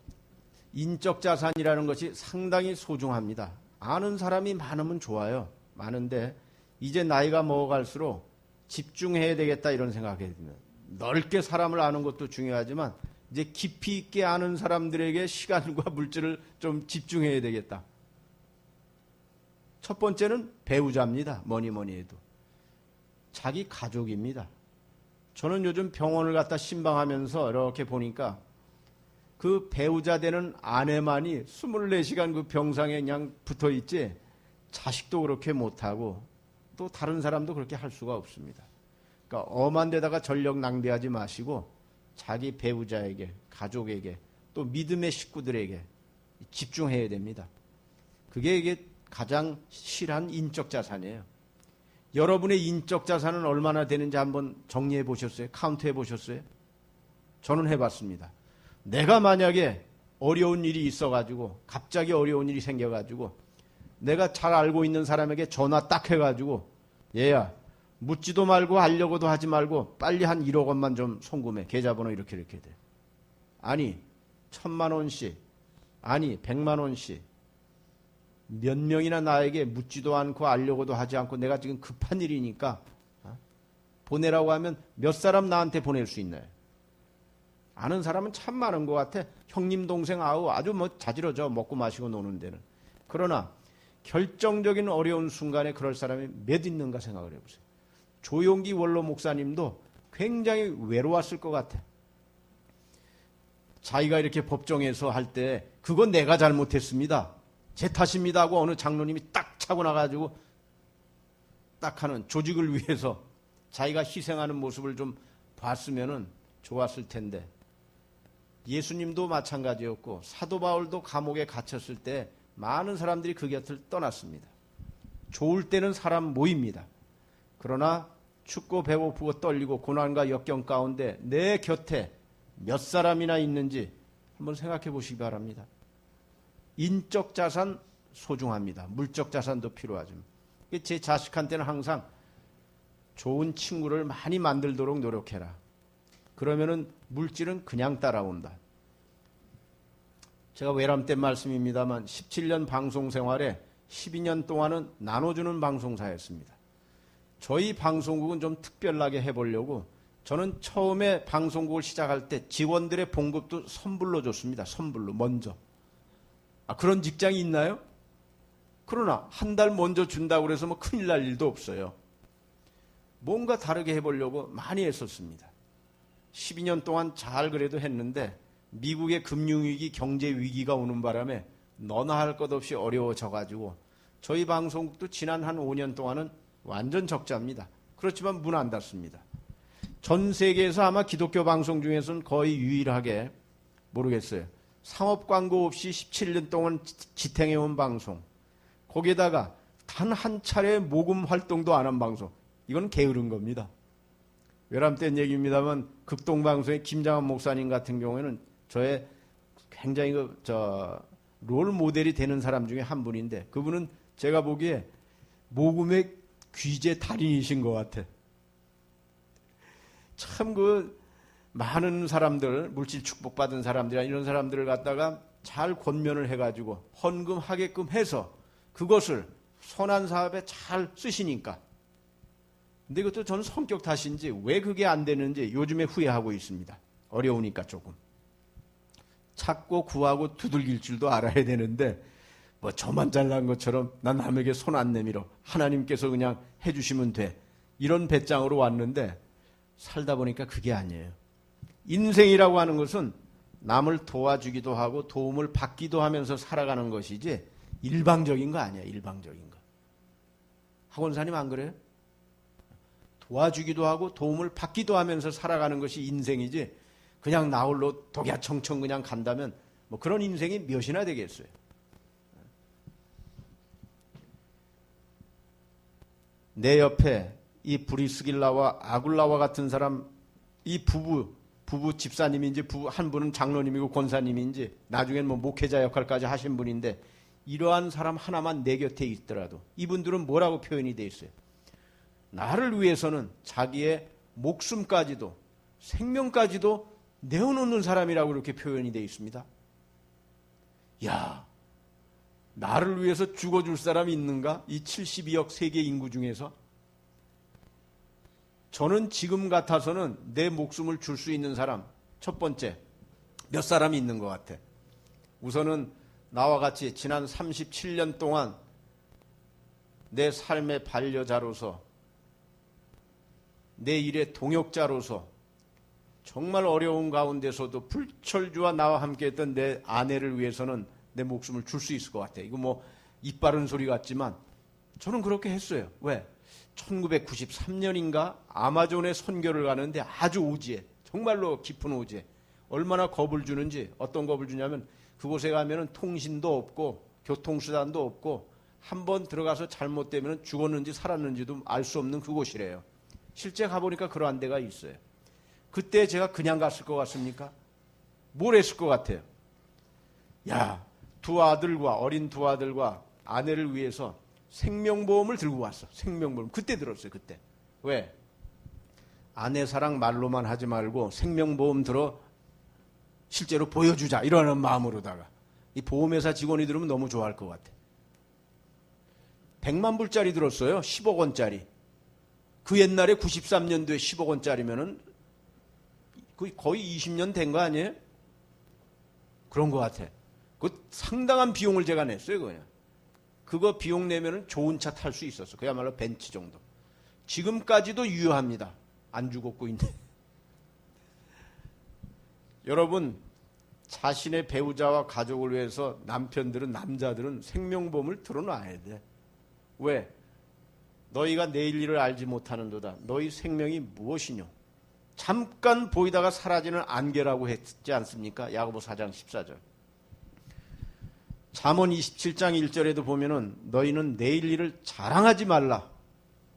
인적 자산이라는 것이 상당히 소중합니다. 아는 사람이 많으면 좋아요. 많은데 이제 나이가 먹어갈수록 집중해야 되겠다 이런 생각이 듭니다. 넓게 사람을 아는 것도 중요하지만 이제 깊이 있게 아는 사람들에게 시간과 물질을 좀 집중해야 되겠다. 첫 번째는 배우자입니다. 뭐니 해도. 자기 가족입니다. 저는 요즘 병원을 갔다 신방하면서 이렇게 보니까 그 배우자 되는 아내만이 24시간 그 병상에 그냥 붙어 있지 자식도 그렇게 못하고 또 다른 사람도 그렇게 할 수가 없습니다. 그러니까 엄한 데다가 전력 낭비하지 마시고 자기 배우자에게, 가족에게, 또 믿음의 식구들에게 집중해야 됩니다. 그게 이게 가장 실한 인적 자산이에요. 여러분의 인적 자산은 얼마나 되는지 한번 정리해 보셨어요? 카운트해 보셨어요? 저는 해봤습니다. 내가 만약에 어려운 일이 있어가지고 갑자기 어려운 일이 생겨가지고 내가 잘 알고 있는 사람에게 전화 딱 해가지고 얘야 묻지도 말고 알려고도 하지 말고 빨리 한 1억 원만 좀 송금해. 계좌번호 이렇게 돼. 아니 1,000만 원씩 아니 100만 원씩 몇 명이나 나에게 묻지도 않고 알려고도 하지 않고 내가 지금 급한 일이니까 보내라고 하면 몇 사람 나한테 보낼 수 있나요? 아는 사람은 참 많은 것 같아. 형님 동생 아주 뭐 자지러져 먹고 마시고 노는 데는. 그러나 결정적인 어려운 순간에 그럴 사람이 몇 있는가 생각을 해보세요. 조용기 원로 목사님도 굉장히 외로웠을 것 같아. 자기가 이렇게 법정에서 할 때 그건 내가 잘못했습니다. 제 탓입니다 하고 어느 장로님이 딱 차고 나가지고 딱 하는 조직을 위해서 자기가 희생하는 모습을 좀 봤으면은 좋았을 텐데 예수님도 마찬가지였고 사도 바울도 감옥에 갇혔을 때 많은 사람들이 그 곁을 떠났습니다. 좋을 때는 사람 모입니다. 그러나 춥고 배고프고 떨리고 고난과 역경 가운데 내 곁에 몇 사람이나 있는지 한번 생각해 보시기 바랍니다. 인적 자산 소중합니다. 물적 자산도 필요하지만 제 자식한테는 항상 좋은 친구를 많이 만들도록 노력해라. 그러면은 물질은 그냥 따라온다. 제가 외람 때 말씀입니다만 17년 방송 생활에 12년 동안은 나눠주는 방송사였습니다. 저희 방송국은 좀 특별하게 해보려고 저는 처음에 방송국을 시작할 때 직원들의 봉급도 선불로 줬습니다. 선불로 먼저. 그런 직장이 있나요? 그러나 한 달 먼저 준다고 해서 뭐 큰일 날 일도 없어요. 뭔가 다르게 해보려고 많이 했었습니다. 12년 동안 잘 그래도 했는데 미국의 금융위기, 경제위기가 오는 바람에 너나 할 것 없이 어려워져가지고 저희 방송국도 지난 한 5년 동안은 완전 적자입니다. 그렇지만 문 안 닫습니다. 전 세계에서 아마 기독교 방송 중에서는 거의 유일하게 모르겠어요. 상업 광고 없이 17년 동안 지탱해온 방송. 거기에다가 단 한 차례 모금 활동도 안 한 방송. 이건 게으른 겁니다. 외람 땐 얘기입니다만 극동방송의 김장한 목사님 같은 경우에는 저의 굉장히 롤 모델이 되는 사람 중에 한 분인데 그분은 제가 보기에 모금의 귀재 달인이신 것 같아. 참 많은 사람들, 물질 축복받은 사람들이나 이런 사람들을 갖다가 잘 권면을 해가지고 헌금하게끔 해서 그것을 선한 사업에 잘 쓰시니까. 근데 이것도 저는 성격 탓인지 왜 그게 안 되는지 요즘에 후회하고 있습니다. 어려우니까 조금. 찾고 구하고 두들길 줄도 알아야 되는데 뭐 저만 잘난 것처럼 난 남에게 손 안 내밀어. 하나님께서 그냥 해주시면 돼. 이런 배짱으로 왔는데 살다 보니까 그게 아니에요. 인생이라고 하는 것은 남을 도와주기도 하고 도움을 받기도 하면서 살아가는 것이지 일방적인 거 아니야. 일방적인 거. 학원사님 안 그래요? 도와주기도 하고 도움을 받기도 하면서 살아가는 것이 인생이지 그냥 나 홀로 독야청청 그냥 간다면 뭐 그런 인생이 몇이나 되겠어요. 내 옆에 이 브리스길라와 아굴라와 같은 사람, 이 부부 집사님인지 한 분은 장로님이고 권사님인지 나중엔 뭐 목회자 역할까지 하신 분인데 이러한 사람 하나만 내 곁에 있더라도 이분들은 뭐라고 표현이 돼 있어요? 나를 위해서는 자기의 목숨까지도 생명까지도 내어놓는 사람이라고 이렇게 표현이 되어 있습니다. 야, 나를 위해서 죽어줄 사람이 있는가? 이 72억 세계 인구 중에서 저는 지금 같아서는 내 목숨을 줄 수 있는 사람, 첫 번째, 몇 사람이 있는 것 같아. 우선은 나와 같이 지난 37년 동안 내 삶의 반려자로서, 내 일의 동역자로서 정말 어려운 가운데서도 불철주와 나와 함께했던 내 아내를 위해서는 내 목숨을 줄 수 있을 것 같아. 이거 뭐 입 바른 소리 같지만 저는 그렇게 했어요. 왜? 1993년인가 아마존에 선교를 가는데 아주 오지에, 정말로 깊은 오지에 얼마나 겁을 주는지, 어떤 겁을 주냐면 그곳에 가면은 통신도 없고 교통수단도 없고 한번 들어가서 잘못되면 죽었는지 살았는지도 알 수 없는 그곳이래요. 실제 가보니까 그러한 데가 있어요. 그때 제가 그냥 갔을 것 같습니까? 뭘 했을 것 같아요? 야, 어린 두 아들과 아내를 위해서 생명보험을 들고 왔어. 생명보험. 그때 들었어요. 그때. 왜? 아내 사랑 말로만 하지 말고 생명보험 들어 실제로 보여주자. 이러는 마음으로다가. 이 보험회사 직원이 들으면 너무 좋아할 것 같아. 100만 불짜리 들었어요. 10억 원짜리. 그 옛날에 93년도에 10억 원짜리면은 거의 20년 된 거 아니에요? 그런 것 같아. 그 상당한 비용을 제가 냈어요, 그냥. 그거 비용 내면은 좋은 차 탈 수 있었어. 그야말로 벤츠 정도. 지금까지도 유효합니다. 안 죽었고 있네. 여러분, 자신의 배우자와 가족을 위해서 남자들은 생명보험을 들어놔야 돼. 왜? 너희가 내일 일을 알지 못하는도다. 너희 생명이 무엇이뇨? 잠깐 보이다가 사라지는 안개라고 했지 않습니까? 야고보 4장 14절. 잠언 27장 1절에도 보면은 너희는 내일 일을 자랑하지 말라.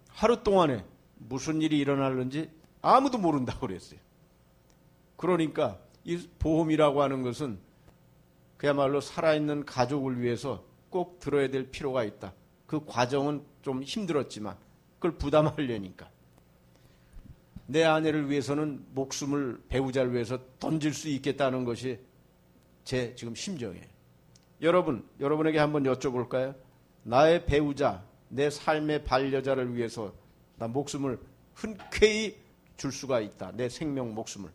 하루 동안에 무슨 일이 일어날는지 아무도 모른다고 그랬어요. 그러니까 이 보험이라고 하는 것은 그야말로 살아있는 가족을 위해서 꼭 들어야 될 필요가 있다. 그 과정은 좀 힘들었지만 그걸 부담하려니까. 내 아내를 위해서는 목숨을 배우자를 위해서 던질 수 있겠다는 것이 제 지금 심정이에요. 여러분에게 한번 여쭤볼까요? 나의 배우자, 내 삶의 반려자를 위해서 나 목숨을 흔쾌히 줄 수가 있다. 내 생명 목숨을.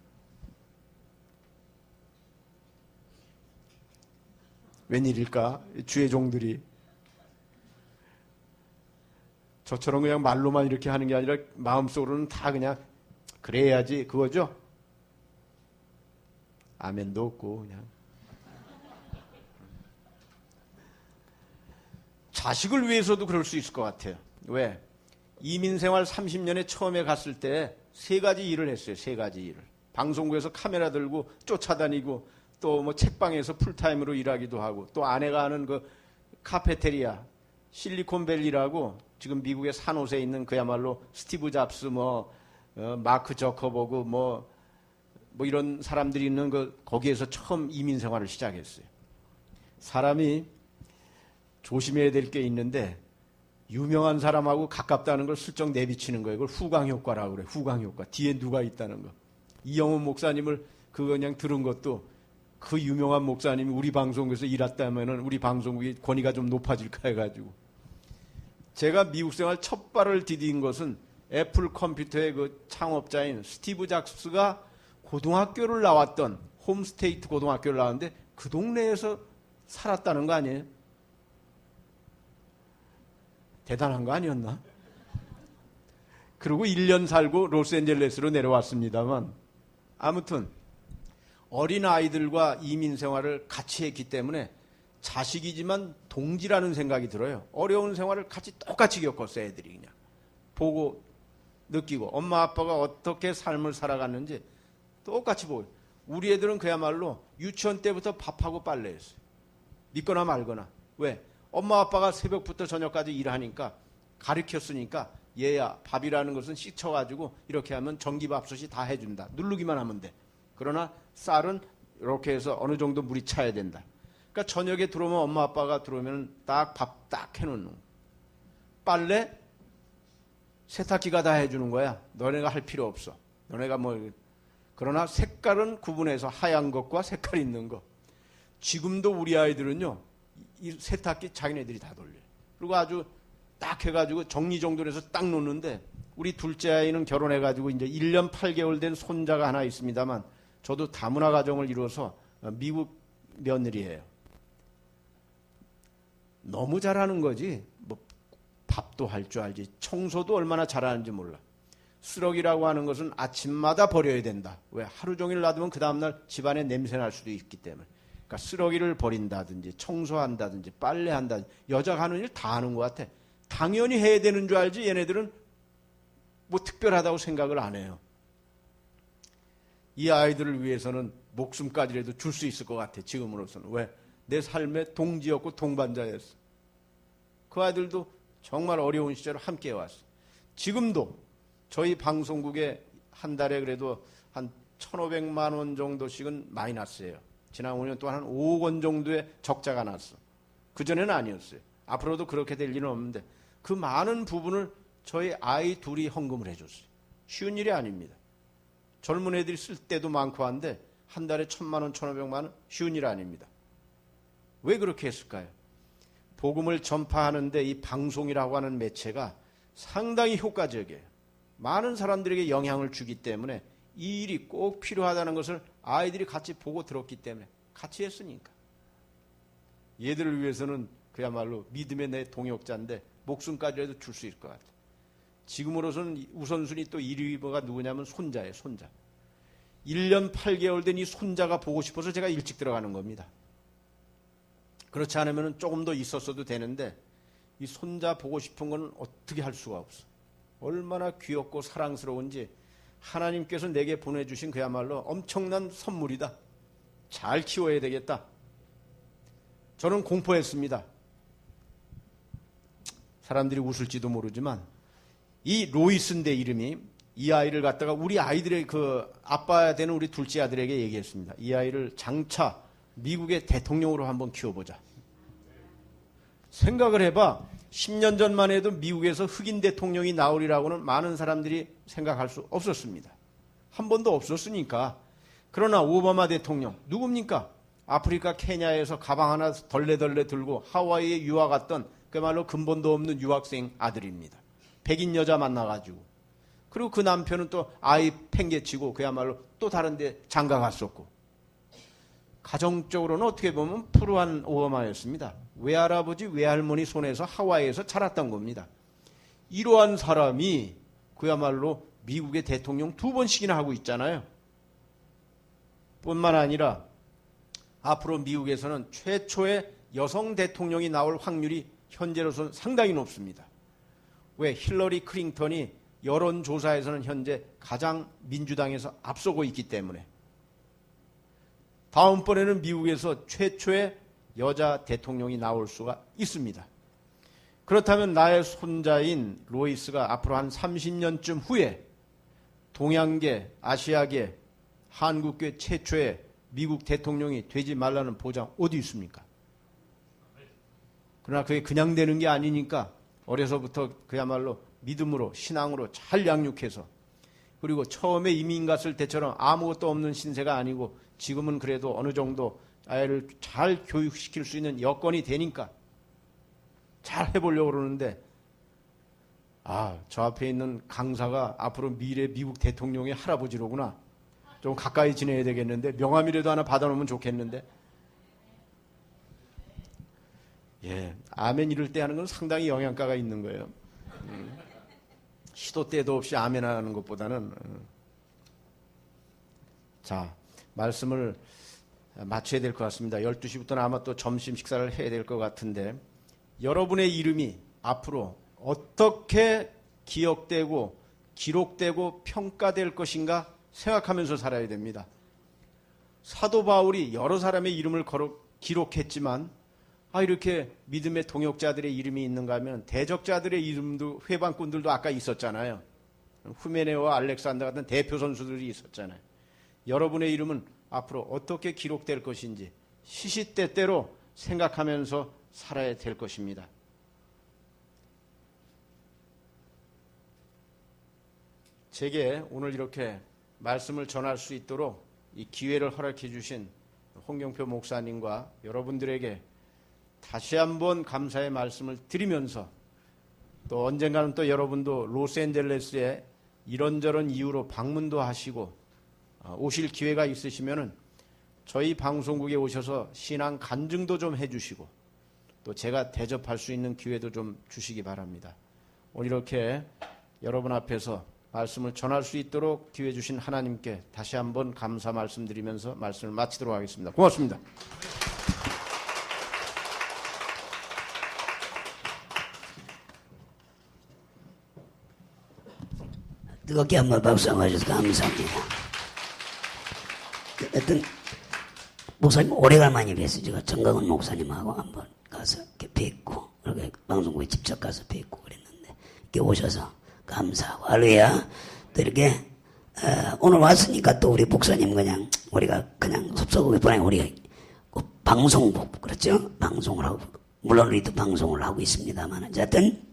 웬일일까? 주의 종들이 저처럼 그냥 말로만 이렇게 하는 게 아니라 마음속으로는 다 그냥 그래야지 그거죠? 아멘도 없고 그냥. 자식을 위해서도 그럴 수 있을 것 같아요. 왜? 이민생활 30년에 처음에 갔을 때 3가지 일을 했어요. 3가지 일을. 방송국에서 카메라 들고 쫓아다니고 또 뭐 책방에서 풀타임으로 일하기도 하고 또 아내가 하는 그 카페테리아 실리콘밸리라고 지금 미국의 산호세에 있는 그야말로 스티브 잡스 마크 저커버그 뭐 이런 사람들이 있는 거기에서 처음 이민 생활을 시작했어요. 사람이 조심해야 될 게 있는데 유명한 사람하고 가깝다는 걸 슬쩍 내비치는 거예요. 그걸 후광 효과라고 그래. 후광 효과. 뒤에 누가 있다는 거. 이영훈 목사님을 그냥 들은 것도 그 유명한 목사님이 우리 방송국에서 일했다면은 우리 방송국이 권위가 좀 높아질까 해가지고. 제가 미국 생활 첫 발을 디딘 것은 애플 컴퓨터의 그 창업자인 스티브 잡스가 고등학교를 나왔던 홈스테이트 고등학교를 나왔는데 그 동네에서 살았다는 거 아니에요? 대단한 거 아니었나? 그리고 1년 살고 로스앤젤레스로 내려왔습니다만 아무튼 어린 아이들과 이민 생활을 같이 했기 때문에 자식이지만 동지라는 생각이 들어요. 어려운 생활을 같이 똑같이 겪었어 애들이 그냥. 보고 느끼고 엄마 아빠가 어떻게 삶을 살아갔는지 똑같이 보고. 우리 애들은 그야말로 유치원 때부터 밥하고 빨래했어요. 믿거나 말거나. 왜? 엄마 아빠가 새벽부터 저녁까지 일하니까 가르쳤으니까 얘야 밥이라는 것은 씻혀가지고 이렇게 하면 전기밥솥이 다 해준다. 누르기만 하면 돼. 그러나 쌀은 이렇게 해서 어느 정도 물이 차야 된다. 그러니까 저녁에 들어오면 엄마 아빠가 들어오면 딱 밥 딱 해놓는 거야. 빨래 세탁기가 다 해주는 거야. 너네가 할 필요 없어. 너네가 그러나 색깔은 구분해서 하얀 것과 색깔 있는 거. 지금도 우리 아이들은요. 이 세탁기 자기네들이 다 돌려요. 그리고 아주 딱 해가지고 정리정돈해서 딱 놓는데 우리 둘째 아이는 결혼해가지고 이제 1년 8개월 된 손자가 하나 있습니다만 저도 다문화 가정을 이루어서 미국 며느리예요. 너무 잘하는 거지. 뭐 밥도 할 줄 알지. 청소도 얼마나 잘하는지 몰라. 쓰레기라고 하는 것은 아침마다 버려야 된다. 왜? 하루 종일 놔두면 그 다음날 집안에 냄새 날 수도 있기 때문에. 그러니까 쓰레기를 버린다든지 청소한다든지 빨래한다든지 여자가 하는 일 다 하는 것 같아. 당연히 해야 되는 줄 알지 얘네들은 뭐 특별하다고 생각을 안 해요. 이 아이들을 위해서는 목숨까지라도 줄 수 있을 것 같아. 지금으로서는. 왜? 내 삶의 동지였고 동반자였어. 그 아이들도 정말 어려운 시절을 함께 해왔어. 지금도 저희 방송국에 한 달에 그래도 한 1,500만 원 정도씩은 마이너스예요. 지난 5년 동안 한 5억 원 정도의 적자가 났어. 그전에는 아니었어요. 앞으로도 그렇게 될 일은 없는데 그 많은 부분을 저희 아이 둘이 헌금을 해줬어요. 쉬운 일이 아닙니다. 젊은 애들이 쓸 때도 많고 한데 한 달에 1,000만 원, 1,500만 원 쉬운 일 아닙니다. 왜 그렇게 했을까요? 복음을 전파하는데 이 방송이라고 하는 매체가 상당히 효과적이에요. 많은 사람들에게 영향을 주기 때문에 이 일이 꼭 필요하다는 것을 아이들이 같이 보고 들었기 때문에 같이 했으니까. 얘들을 위해서는 그야말로 믿음의 내 동역자인데 목숨까지라도 줄 수 있을 것 같아요. 지금으로서는 우선순위 또 1위가 누구냐면 손자예요. 손자. 1년 8개월 된 이 손자가 보고 싶어서 제가 일찍 들어가는 겁니다. 그렇지 않으면 조금 더 있었어도 되는데 이 손자 보고 싶은 건 어떻게 할 수가 없어. 얼마나 귀엽고 사랑스러운지 하나님께서 내게 보내주신 그야말로 엄청난 선물이다. 잘 키워야 되겠다. 저는 공포했습니다. 사람들이 웃을지도 모르지만 이 로이스인데 이름이 이 아이를 갖다가 우리 아이들의 그 아빠 되는 우리 둘째 아들에게 얘기했습니다. 이 아이를 장차 미국의 대통령으로 한번 키워보자. 생각을 해봐. 10년 전만 해도 미국에서 흑인 대통령이 나오리라고는 많은 사람들이 생각할 수 없었습니다. 한 번도 없었으니까. 그러나 오바마 대통령 누굽니까? 아프리카 케냐에서 가방 하나 덜레덜레 들고 하와이에 유학 갔던 그야말로 근본도 없는 유학생 아들입니다. 백인 여자 만나가지고. 그리고 그 남편은 또 아이 팽개치고 그야말로 또 다른 데 장가 갔었고. 가정적으로는 어떻게 보면 푸르한 오바마였습니다. 외할아버지 외할머니 손에서 하와이에서 자랐던 겁니다. 이러한 사람이 그야말로 미국의 대통령 2번씩이나 하고 있잖아요. 뿐만 아니라 앞으로 미국에서는 최초의 여성 대통령이 나올 확률이 현재로서는 상당히 높습니다. 왜? 힐러리 클린턴이 여론조사에서는 현재 가장 민주당에서 앞서고 있기 때문에. 다음번에는 미국에서 최초의 여자 대통령이 나올 수가 있습니다. 그렇다면 나의 손자인 로이스가 앞으로 한 30년쯤 후에 동양계, 아시아계, 한국계 최초의 미국 대통령이 되지 말라는 보장 어디 있습니까? 그러나 그게 그냥 되는 게 아니니까 어려서부터 그야말로 믿음으로 신앙으로 잘 양육해서 그리고 처음에 이민 갔을 때처럼 아무것도 없는 신세가 아니고 지금은 그래도 어느 정도 아이를 잘 교육시킬 수 있는 여건이 되니까 잘 해보려고 그러는데 저 앞에 있는 강사가 앞으로 미래 미국 대통령의 할아버지로구나. 좀 가까이 지내야 되겠는데 명함이라도 하나 받아놓으면 좋겠는데 아멘 이럴 때 하는 건 상당히 영양가가 있는 거예요. 시도 때도 없이 아멘 하는 것보다는 자 말씀을 맞춰야 될 것 같습니다. 12시부터는 아마 또 점심 식사를 해야 될 것 같은데 여러분의 이름이 앞으로 어떻게 기억되고 기록되고 평가될 것인가 생각하면서 살아야 됩니다. 사도 바울이 여러 사람의 이름을 기록했지만 이렇게 믿음의 동역자들의 이름이 있는가 하면 대적자들의 이름도 회방꾼들도 아까 있었잖아요. 후메네와 알렉산더 같은 대표 선수들이 있었잖아요. 여러분의 이름은 앞으로 어떻게 기록될 것인지 시시때때로 생각하면서 살아야 될 것입니다. 제게 오늘 이렇게 말씀을 전할 수 있도록 이 기회를 허락해 주신 홍경표 목사님과 여러분들에게 다시 한번 감사의 말씀을 드리면서 또 언젠가는 또 여러분도 로스앤젤레스에 이런저런 이유로 방문도 하시고 오실 기회가 있으시면은 저희 방송국에 오셔서 신앙 간증도 좀 해주시고 또 제가 대접할 수 있는 기회도 좀 주시기 바랍니다. 오늘 이렇게 여러분 앞에서 말씀을 전할 수 있도록 기회 주신 하나님께 다시 한번 감사 말씀드리면서 말씀을 마치도록 하겠습니다. 고맙습니다. 뜨겁게 한번 박수 한번 해주셔서 감사합니다. 어떤 목사님 오래간만에 뵀어요. 제가 정강훈 목사님하고 한번 가서 이렇게 뵙고 이렇게 방송국에 직접 가서 뵙고 그랬는데 이렇게 오셔서 감사하고 할렐루야. 또 이렇게 오늘 왔으니까 또 우리 목사님 그냥 우리가 그냥 섭섭하게 보내고 우리가 방송국 그렇죠? 방송을 하고 물론 우리도 방송을 하고 있습니다만 어쨌든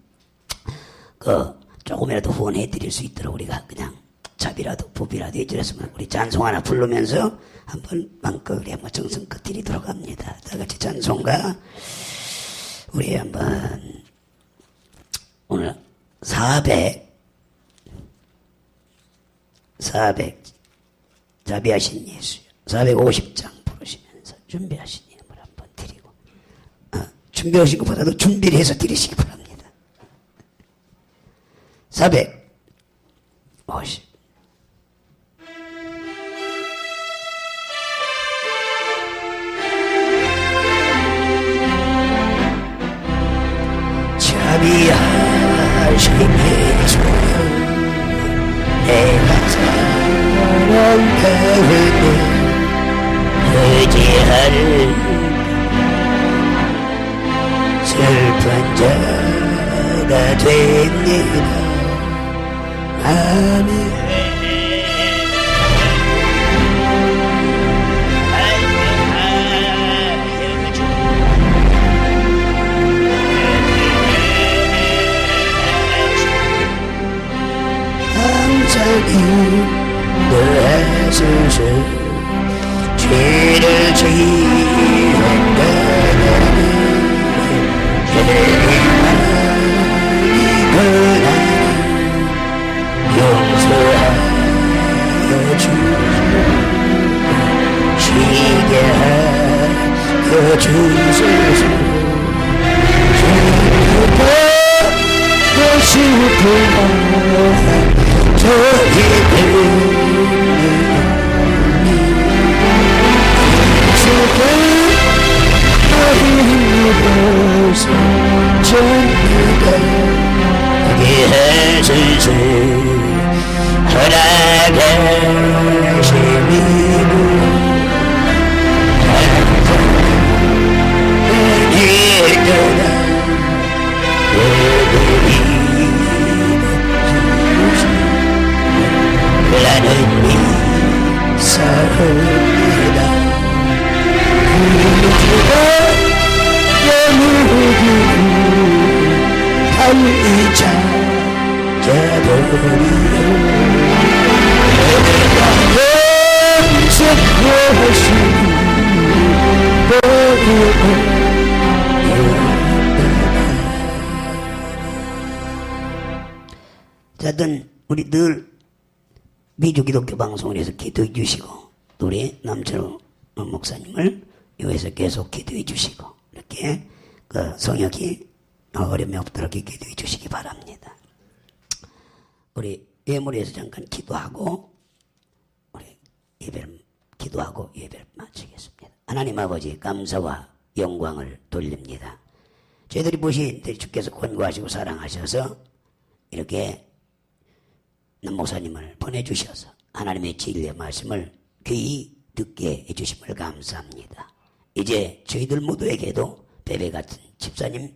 조금이라도 후원해 드릴 수 있도록 우리가 그냥 자비라도 부비라도 해주셨으면 우리 찬송 하나 부르면서 한번 마음껏 한번 정성껏 드리도록 합니다. 다 같이 찬송가 우리 한번 오늘 400 자비하신 예수 450장 부르시면서 준비하신 이름을 한번 드리고 준비하신 것보다도 준비를 해서 드리시기 바랍니다. 450 자비하신 예수 내가 사랑하는데 의지할 슬픈 자가 됩니다. 아멘. 인도하소서. 죄를 지은 나는 죄만이구나 용서하여 주소서. 쉬게 하여 주소서. 주고 싶은 저희들 주고 너희로서 전부가 하게 하소서. 허락하심이고 아니더라 너희들이 나는 사랑이다. 그가 너무도 달리 찾아버리려 내가 용서하시니 자든 우리 늘 미주 기독교 방송을 해서 기도해 주시고 또 우리 남철호 목사님을 여기서 계속 기도해 주시고 이렇게 그 성역이 어려움이 없도록 기도해 주시기 바랍니다. 우리 예물에서 잠깐 기도하고 우리 예배를 기도하고 예배를 마치겠습니다. 하나님 아버지 감사와 영광을 돌립니다. 저희들이 보신 주께서 권고하시고 사랑하셔서 이렇게 남 목사님을 보내주셔서 하나님의 진리의 말씀을 귀히 듣게 해주심을 감사합니다. 이제 저희들 모두에게도 베베 같은 집사님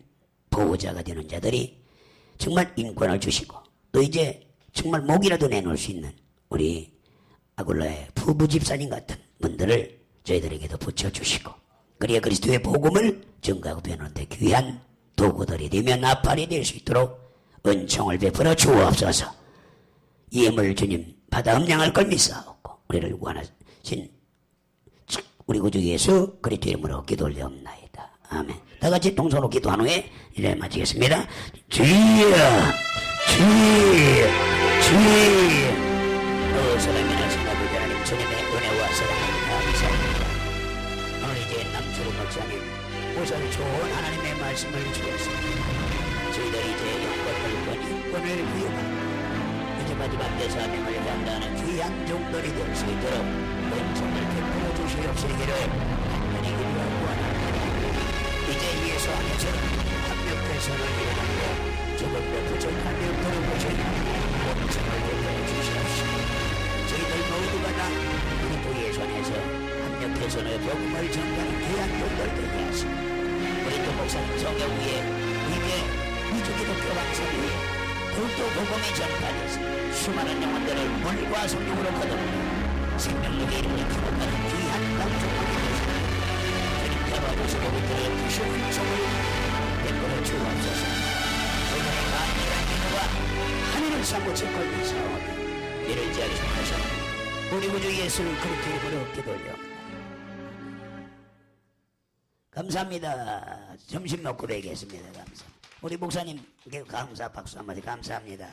보호자가 되는 자들이 정말 인권을 주시고 또 이제 정말 목이라도 내놓을 수 있는 우리 아굴라의 부부 집사님 같은 분들을 저희들에게도 붙여주시고 그리야 그리스도의 복음을 증거하고 변하는 데 귀한 도구들이 되며 나팔이 될 수 있도록 은총을 베풀어 주옵소서. 예물 주님 받아 흠량할 걸 믿사옵고 우리를 구원하신 우리 구주 예수 그리스도 이름으로 기도 올려옵나이다. 아멘. 다 같이 동서로 기도한 후에 이제 마치겠습니다. 주여, 사랑이나 생각을 하나님 주님의 은혜와 사랑을 감사합니다. 오늘 이제 남주로 목사님 우선 좋은 하나님의 말씀을 주었습니다. 저희들이 이제 영권을 부여받고 이제 마지막 때 사명을 감당하는 귀한 종들이 될 수 있도록 은총을 베풀어 주시옵시기를 간절히 기도하고 원합니다. 이제 예수 안에서 합력해서는 일어나고 조금 더 부족한 명도를 보시니 은총을 베풀어 주시옵시고 저희들 모두가 다 우리 주 예수 안에서 합력해서는 복음을 전하는 귀한 종들 되게 하시고 우리 또 목사님 성경 위에 이제 미주기독교 왕성 위에 더욱더 복음이 전파되어 수많은 영혼들을 물과 성령으로 거듭내 생명력의 이름을 거듭하는 귀한 방송하게 되시고 주님 잡아주시고 그들의 부신 은총을 베풀어 주옵소서. 그들의 만일한 기도가 하늘을 사무칠 걸리 사오며 이를 지하게 하셔서 우리 구주 예수를 그리스도 이름으로 기도 올려옵니다. 감사합니다. 점심 먹고 뵙겠습니다. 감사합니다. 우리 목사님께 감사 박수 한마디 감사합니다.